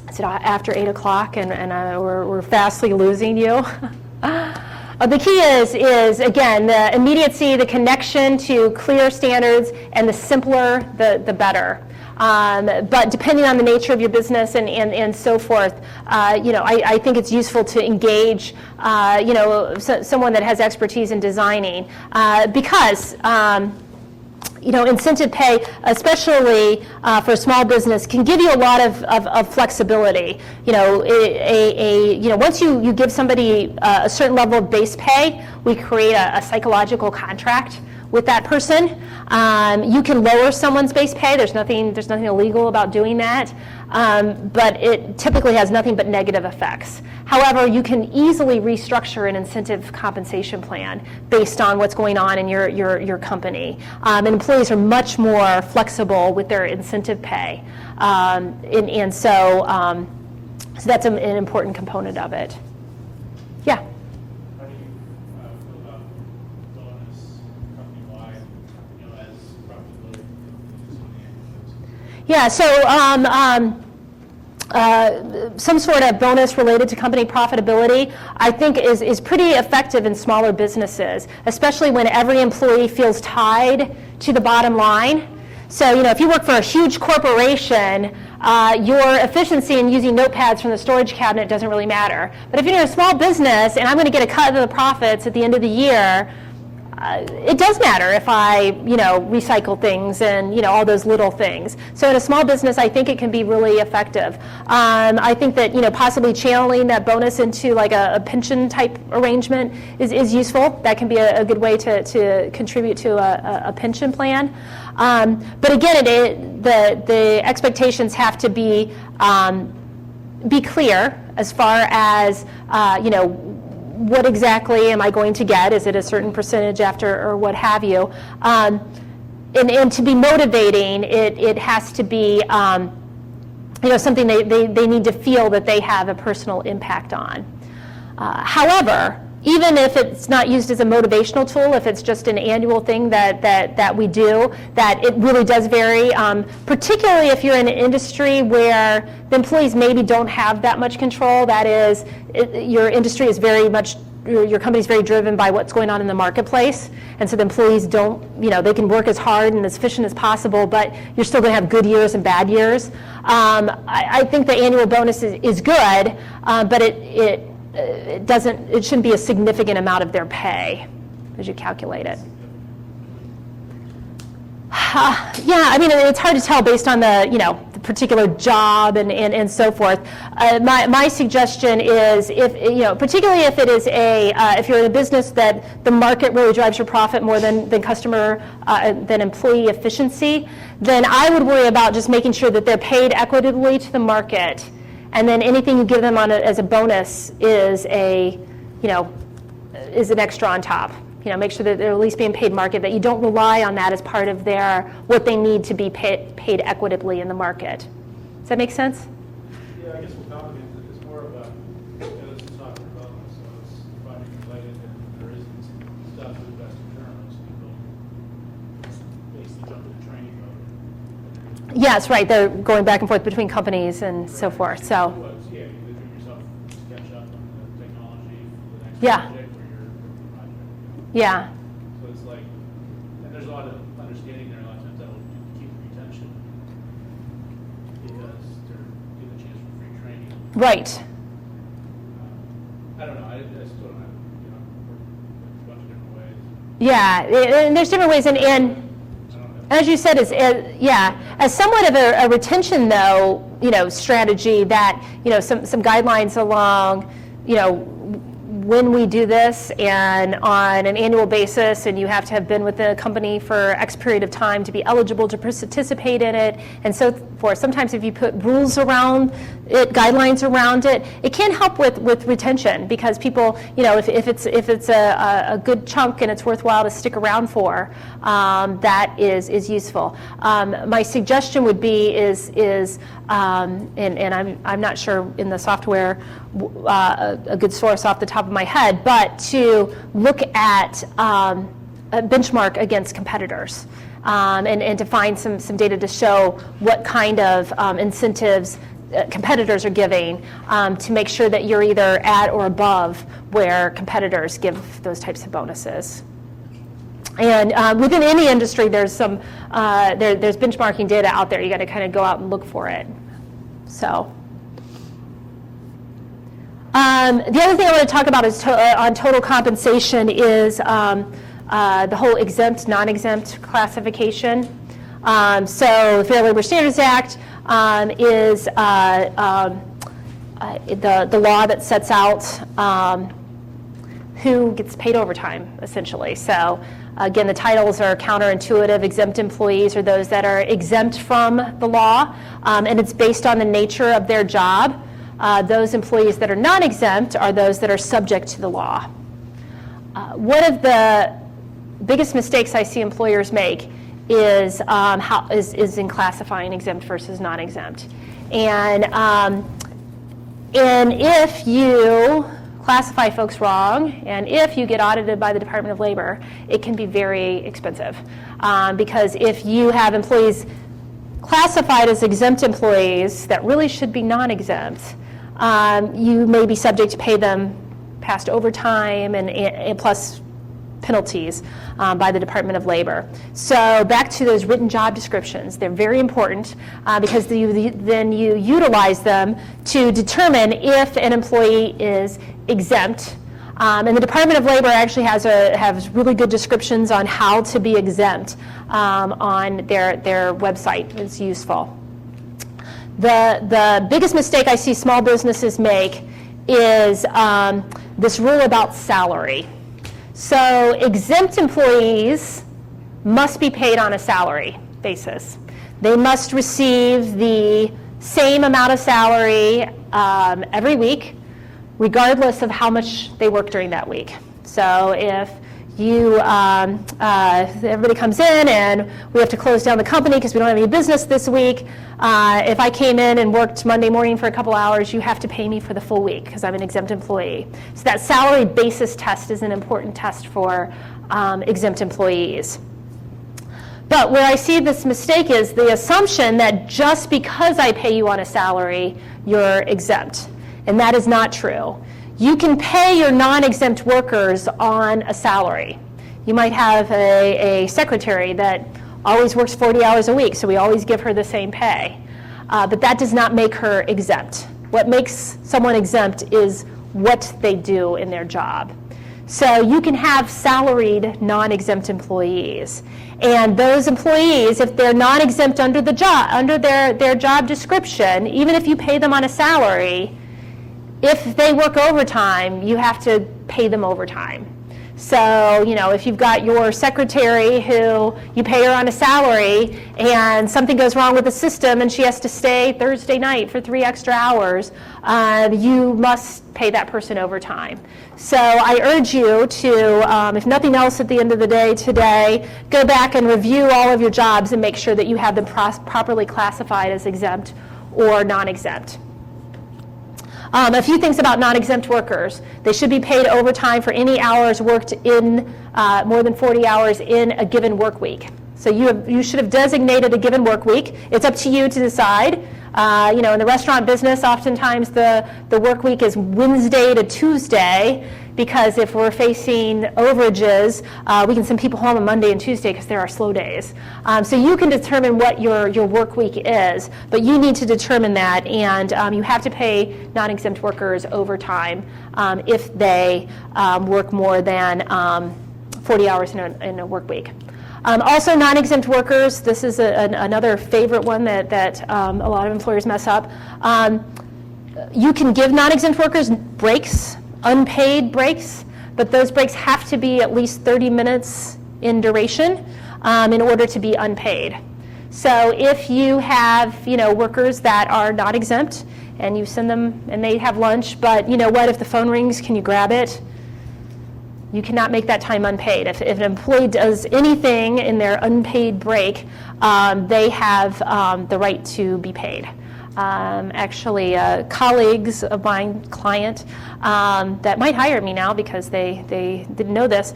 B: Is it after 8 o'clock and we're fastly losing you? The key is again, the immediacy, the connection to clear standards, and the simpler, the better. But depending on the nature of your business and so forth, I think it's useful to engage, someone that has expertise in designing, because incentive pay, especially for a small business, can give you a lot of flexibility. Once you give somebody a certain level of base pay, we create a psychological contract with that person. You can lower someone's base pay. There's nothing illegal about doing that, but it typically has nothing but negative effects. However, you can easily restructure an incentive compensation plan based on what's going on in your company. And employees are much more flexible with their incentive pay, so that's an important component of it. Yeah.
F: How do you feel about bonus company-wide, as profitability is on the annual basis?
B: Yeah, so some sort of bonus related to company profitability, I think is pretty effective in smaller businesses, especially when every employee feels tied to the bottom line. So, if you work for a huge corporation, your efficiency in using notepads from the storage cabinet doesn't really matter. But if you're in a small business and I'm going to get a cut of the profits at the end of the year, it does matter if I, recycle things and, all those little things. So in a small business, I think it can be really effective. I think that, possibly channeling that bonus into like a pension type arrangement is useful. That can be a good way to contribute to a pension plan. But again, the expectations have to be clear as far as, what exactly am I going to get? Is it a certain percentage after, or what have you? And to be motivating, it has to be something they need to feel that they have a personal impact on. However, even if it's not used as a motivational tool, if it's just an annual thing that we do, that it really does vary, particularly if you're in an industry where the employees maybe don't have that much control. That is, your industry is your company's very driven by what's going on in the marketplace, and so the employees don't, they can work as hard and as efficient as possible, but you're still going to have good years and bad years. I think the annual bonus is good, but it shouldn't be a significant amount of their pay as you calculate it. Yeah, I mean, it's hard to tell based on the, the particular job and so forth. My suggestion is, particularly if it is if you're in a business that the market really drives your profit more than than employee efficiency, then I would worry about just making sure that they're paid equitably to the market, and then anything you give them as a bonus is is an extra on top. Make sure that they're at least being paid market, that you don't rely on that as part of what they need to be paid equitably in the market. Does that make sense?
F: Yeah, I guess we'll complicate it. It's more of this is software development, so it's project related, and there isn't stuff with investor terms. People basically jump into training mode.
B: Yes, right. They're going back and forth between companies and so forth. So,
F: Yeah, you give yourself to catch up on the technology for the next
B: Yeah.
F: project or your project.
B: yeah.
F: So it's like, and there's a lot of understanding there, a lot of times that will keep retention because they're given a chance for free training.
B: Right.
F: I don't know, I still don't have, work a bunch of different ways.
B: Yeah, and there's different ways, and
F: I don't know.
B: as you said, as somewhat of a retention though, strategy that, some guidelines along, when we do this and on an annual basis, and you have to have been with the company for X period of time to be eligible to participate in it, and so forth. Sometimes if you put rules around it, guidelines around it, it can help with retention, because people, if it's a good chunk and it's worthwhile to stick around for, that is useful. My suggestion would be and I'm not sure in the software a good source off the top of my head, but to look at a benchmark against competitors, and to find some data to show what kind of incentives competitors are giving, to make sure that you're either at or above where competitors give those types of bonuses. And within any industry, there's there's benchmarking data out there. You got to kind of go out and look for it. So. The other thing I want to talk about is on total compensation is the whole exempt, non-exempt classification. So the Fair Labor Standards Act is the law that sets out who gets paid overtime, essentially. So again, the titles are counterintuitive. Exempt employees are those that are exempt from the law, and it's based on the nature of their job. Those employees that are non-exempt are those that are subject to the law. One of the biggest mistakes I see employers make is in classifying exempt versus non-exempt. And if you classify folks wrong, and if you get audited by the Department of Labor, it can be very expensive. Because if you have employees classified as exempt employees that really should be non-exempt, you may be subject to pay them past overtime and plus penalties by the Department of Labor. So back to those written job descriptions. They're very important because then you utilize them to determine if an employee is exempt. And the Department of Labor actually has really good descriptions on how to be exempt on their website. It's useful. The biggest mistake I see small businesses make is this rule about salary. So exempt employees must be paid on a salary basis. They must receive the same amount of salary every week, regardless of how much they work during that week. So if everybody comes in and we have to close down the company because we don't have any business this week, if I came in and worked Monday morning for a couple hours, you have to pay me for the full week because I'm an exempt employee. So that salary basis test is an important test for exempt employees. But where I see this mistake is the assumption that just because I pay you on a salary, you're exempt. And that is not true. You can pay your non-exempt workers on a salary. You might have a secretary that always works 40 hours a week, so we always give her the same pay. But that does not make her exempt. What makes someone exempt is what they do in their job. So you can have salaried, non-exempt employees. And those employees, if they're non-exempt under their job description, even if you pay them on a salary, if they work overtime, you have to pay them overtime. So, if you've got your secretary who you pay her on a salary and something goes wrong with the system and she has to stay Thursday night for 3 extra hours, you must pay that person overtime. So I urge you to, if nothing else at the end of the day today, go back and review all of your jobs and make sure that you have them properly classified as exempt or non-exempt. A few things about non-exempt workers. They should be paid overtime for any hours worked in more than 40 hours in a given work week. So you should have designated a given work week. It's up to you to decide. In the restaurant business, oftentimes the work week is Wednesday to Tuesday, because if we're facing overages, we can send people home on Monday and Tuesday because there are slow days. So you can determine what your work week is, but you need to determine that, and you have to pay non-exempt workers overtime if they work more than 40 hours in a work week. Also, non-exempt workers, this is another favorite one that a lot of employers mess up. You can give non-exempt workers breaks, unpaid breaks, but those breaks have to be at least 30 minutes in duration in order to be unpaid. So if you have workers that are not exempt and you send them and they have lunch, but if the phone rings, can you grab it? You cannot make that time unpaid. If an employee does anything in their unpaid break, they have the right to be paid. Actually, colleagues of mine, client, that might hire me now because they didn't know this,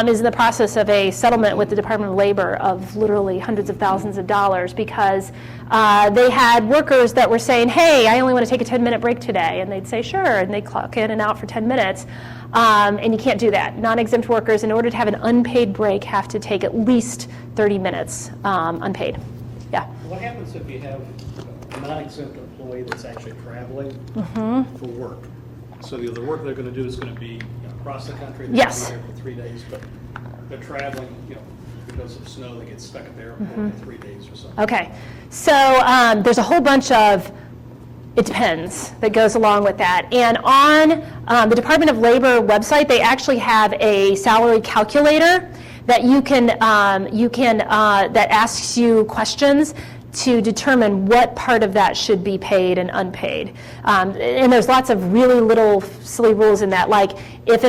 B: is in the process of a settlement with the Department of Labor of literally hundreds of thousands of dollars because they had workers that were saying, hey, I only want to take a 10-minute break today. And they'd say, sure, and they'd clock in and out for 10 minutes. And you can't do that. Non-exempt workers, in order to have an unpaid break, have to take at least 30 minutes unpaid. Yeah.
H: What happens if you have a non-exempt employee that's actually traveling for work? So the work they're going to do is going to be across the country. They're
B: Yes.
H: going to be there for 3 days, but they're traveling, because of snow, they get stuck at the airport for 3 days or something.
B: Okay. So there's a whole bunch of it depends that goes along with that. And on the Department of Labor website, they actually have a salary calculator that that asks you questions to determine what part of that should be paid and unpaid. And there's lots of really little silly rules in that. Like if a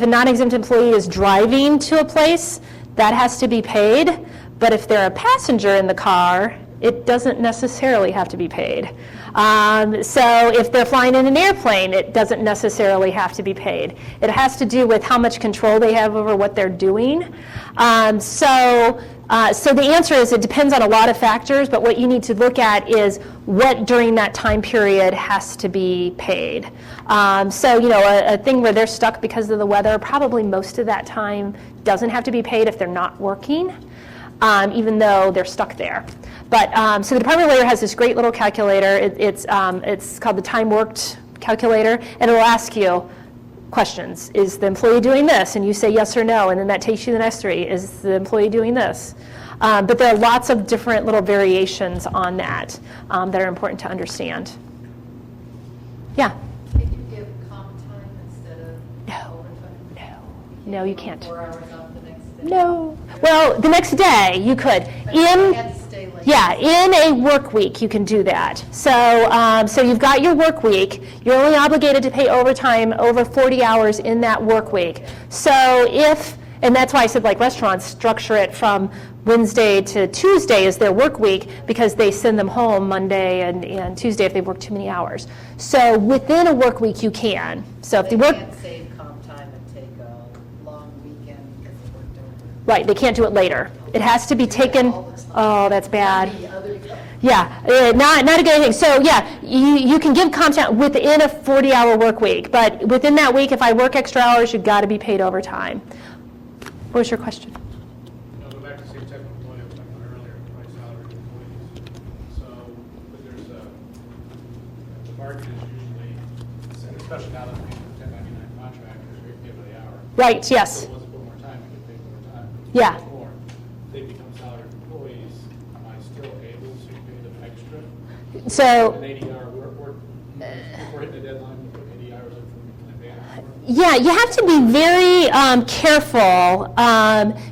B: non-exempt employee is driving to a place, that has to be paid. But if they're a passenger in the car, it doesn't necessarily have to be paid. So if they're flying in an airplane, it doesn't necessarily have to be paid. It has to do with how much control they have over what they're doing. So the answer is it depends on a lot of factors, but what you need to look at is what during that time period has to be paid. A thing where they're stuck because of the weather, probably most of that time doesn't have to be paid if they're not working, even though they're stuck there. But so the Department of Labor has this great little calculator. It's called the Time Worked calculator, and it'll ask you questions. Is the employee doing this? And you say yes or no, and then that takes you to the next 3. Is the employee doing this? But there are lots of different little variations on that that are important to understand. Yeah?
D: Can you give comp time instead of overtime?
B: No, you can't.
D: 4 hours off the next day?
B: No. Well, the next day you could.
D: But you had to stay late.
B: Yeah, in a work week you can do that. So you've got your work week. You're only obligated to pay overtime over 40 hours in that work week. And that's why I said like restaurants structure it from Wednesday to Tuesday is their work week because they send them home Monday and Tuesday if they work too many hours. So within a work week you can. So if
D: They
B: they work,
D: can't save comp time and take a long weekend because they worked over.
B: right, they can't do it later. It has to be taken. Oh, that's bad.
D: The other guy.
B: Yeah, not a good thing. So yeah, you can give comp time within a 40-hour work week, but within that week, if I work extra hours, you've got to be paid overtime. What was your question?
F: I'll go back to the same type of employee I was talking about earlier, my salaried employees. So, but there's the market is usually, and especially now that we're 1099 contractors, we give it the hour.
B: Right, yes.
F: If they want to put more time, you get paid more time.
B: Yeah.
F: More. If they become salaried employees, am I still able to pay them extra?
B: So,
F: An 80-hour work, before hitting the deadline, you put 80 hours in for advance.
B: yeah, you have to be very careful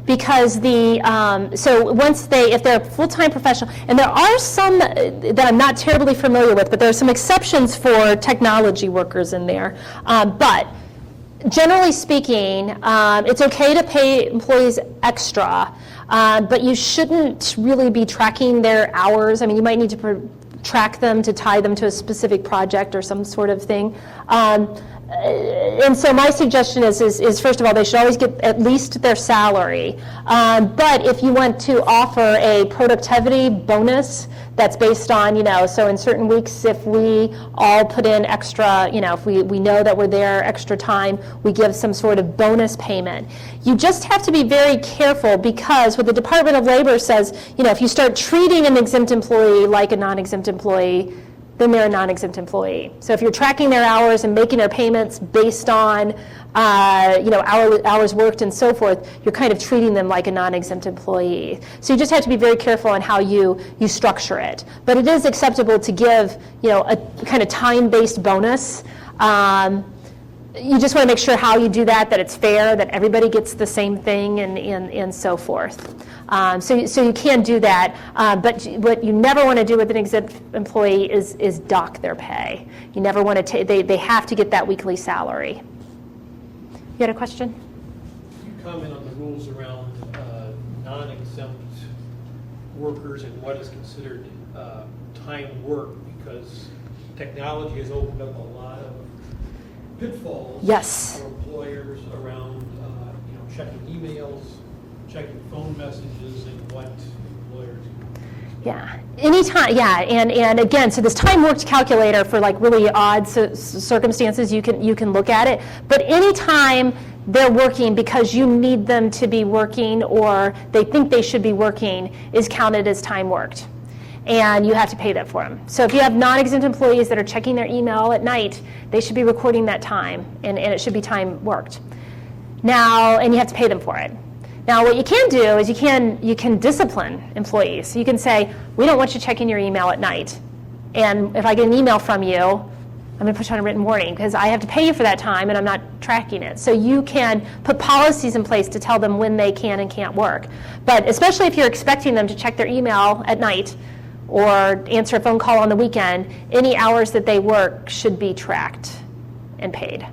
B: because so if they're a full-time professional, and there are some that I'm not terribly familiar with, but there are some exceptions for technology workers in there. But generally speaking, it's okay to pay employees extra, but you shouldn't really be tracking their hours. I mean, you might need to track them to tie them to a specific project or some sort of thing. And so my suggestion is first of all, they should always get at least their salary. But if you want to offer a productivity bonus that's based on, so in certain weeks, if we all put in extra, if we know that we're there extra time, we give some sort of bonus payment. You just have to be very careful because what the Department of Labor says, if you start treating an exempt employee like a non-exempt employee, then they're a non-exempt employee. So if you're tracking their hours and making their payments based on, hours worked and so forth, you're kind of treating them like a non-exempt employee. So you just have to be very careful on how you structure it. But it is acceptable to give, a kind of time-based bonus. You just want to make sure how you do that it's fair, that everybody gets the same thing, and so forth. So you can do that, but what you never want to do with an exempt employee is dock their pay. You never want to they have to get that weekly salary. You had a question?
H: Can you comment on the rules around non-exempt workers and what is considered time work? Because technology has opened up a lot of pitfalls
B: Yes.
H: for employers around checking emails, checking phone messages, and what employers
B: Yeah, anytime, yeah, and again, so this time worked calculator for like really odd circumstances, you can look at it, but anytime they're working because you need them to be working or they think they should be working is counted as time worked. And you have to pay that for them. So if you have non-exempt employees that are checking their email at night, they should be recording that time, and it should be time worked. Now, and you have to pay them for it. Now, what you can do is you can discipline employees. So you can say, we don't want you checking your email at night. And if I get an email from you, I'm going to put you on a written warning because I have to pay you for that time and I'm not tracking it. So you can put policies in place to tell them when they can and can't work. But especially if you're expecting them to check their email at night or answer a phone call on the weekend, any hours that they work should be tracked and paid.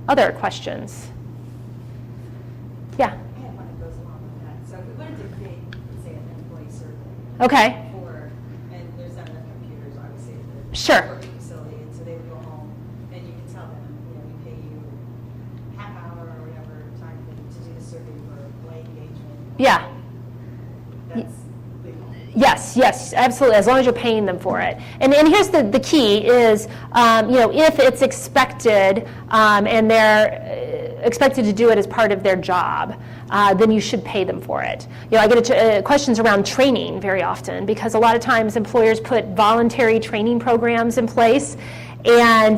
B: Other questions? Yeah.
I: I have one that goes along with that. So if we wanted to create, say, an employee survey.
B: Okay.
I: And there's not enough computers, obviously, at the
B: Sure.
I: working facility, and so they would go home, and you can tell them, we pay you half hour or whatever time to do the survey for employee engagement.
B: Yeah.
I: That's legal.
B: Yes, absolutely, as long as you're paying them for it. And here's the key is, if it's expected and they're expected to do it as part of their job, then you should pay them for it. I get questions around training very often because a lot of times employers put voluntary training programs in place. And,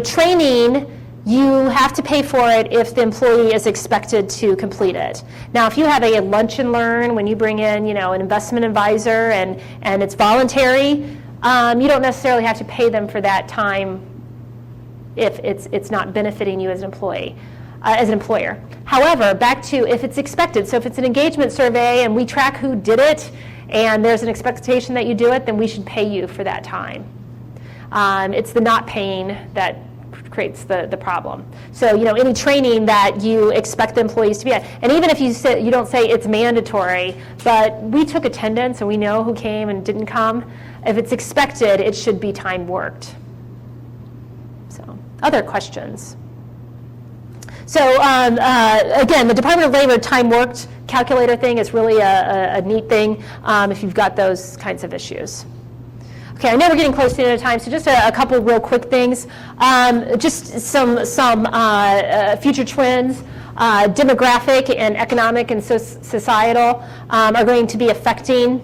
B: training, you have to pay for it if the employee is expected to complete it. Now, if you have a lunch and learn when you bring in, an investment advisor and it's voluntary, you don't necessarily have to pay them for that time if it's not benefiting you as an employee, as an employer. However, back to if it's expected. So if it's an engagement survey and we track who did it and there's an expectation that you do it, then we should pay you for that time. It's the not paying that creates the problem. So, any training that you expect the employees to be at, and even if you don't say it's mandatory, but we took attendance and we know who came and didn't come, if it's expected, it should be time worked. So, other questions? So, again, the Department of Labor time worked calculator thing is really a neat thing if you've got those kinds of issues. Okay, I know we're getting close to the end of time, so just a couple real quick things. Just some future trends, demographic and economic and societal are going to be affecting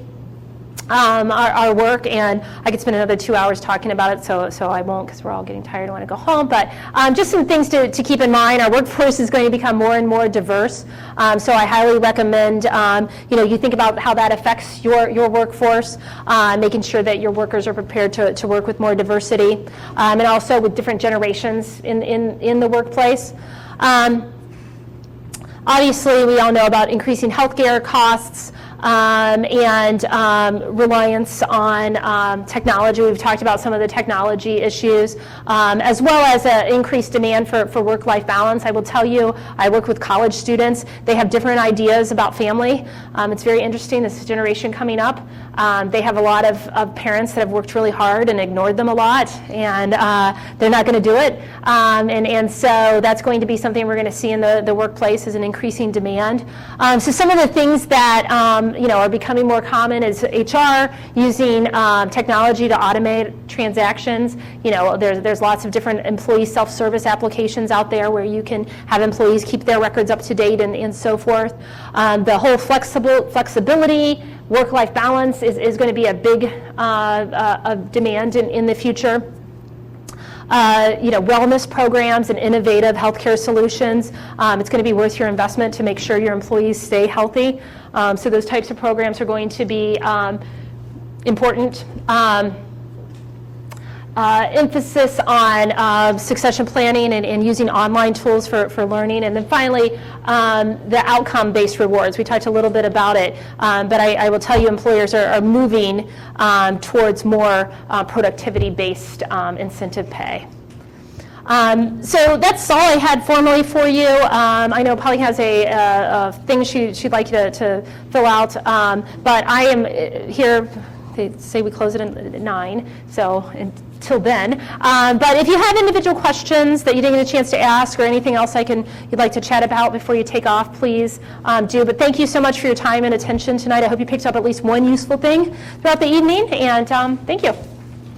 B: our work, and I could spend another 2 hours talking about it, so I won't, because we're all getting tired and want to go home. But just some things to keep in mind. Our workforce is going to become more and more diverse, so I highly recommend you think about how that affects your workforce, making sure that your workers are prepared to work with more diversity, and also with different generations in the workplace. Obviously, we all know about increasing healthcare costs, and reliance on technology. We've talked about some of the technology issues, as well as an increased demand for work-life balance. I will tell you, I work with college students. They have different ideas about family. It's very interesting, this generation coming up. They have a lot of parents that have worked really hard and ignored them a lot, and they're not going to do it. And so that's going to be something we're going to see in the workplace, is an increasing demand. So some of the things that are becoming more common is HR using technology to automate transactions. There's lots of different employee self-service applications out there where you can have employees keep their records up to date and so forth. The whole flexibility, work-life balance is going to be a big demand in the future. Wellness programs and innovative healthcare solutions. It's going to be worth your investment to make sure your employees stay healthy. So those types of programs are going to be important. Emphasis on succession planning and using online tools for learning. And then finally, the outcome-based rewards. We talked a little bit about it, but I will tell you employers are moving towards more productivity-based incentive pay. So that's all I had formally for you. I know Polly has a thing she'd like you to fill out, but I am here. They say we close it at 9, so until then. But if you have individual questions that you didn't get a chance to ask, or anything else you'd like to chat about before you take off, please do. But thank you so much for your time and attention tonight. I hope you picked up at least one useful thing throughout the evening, and thank you.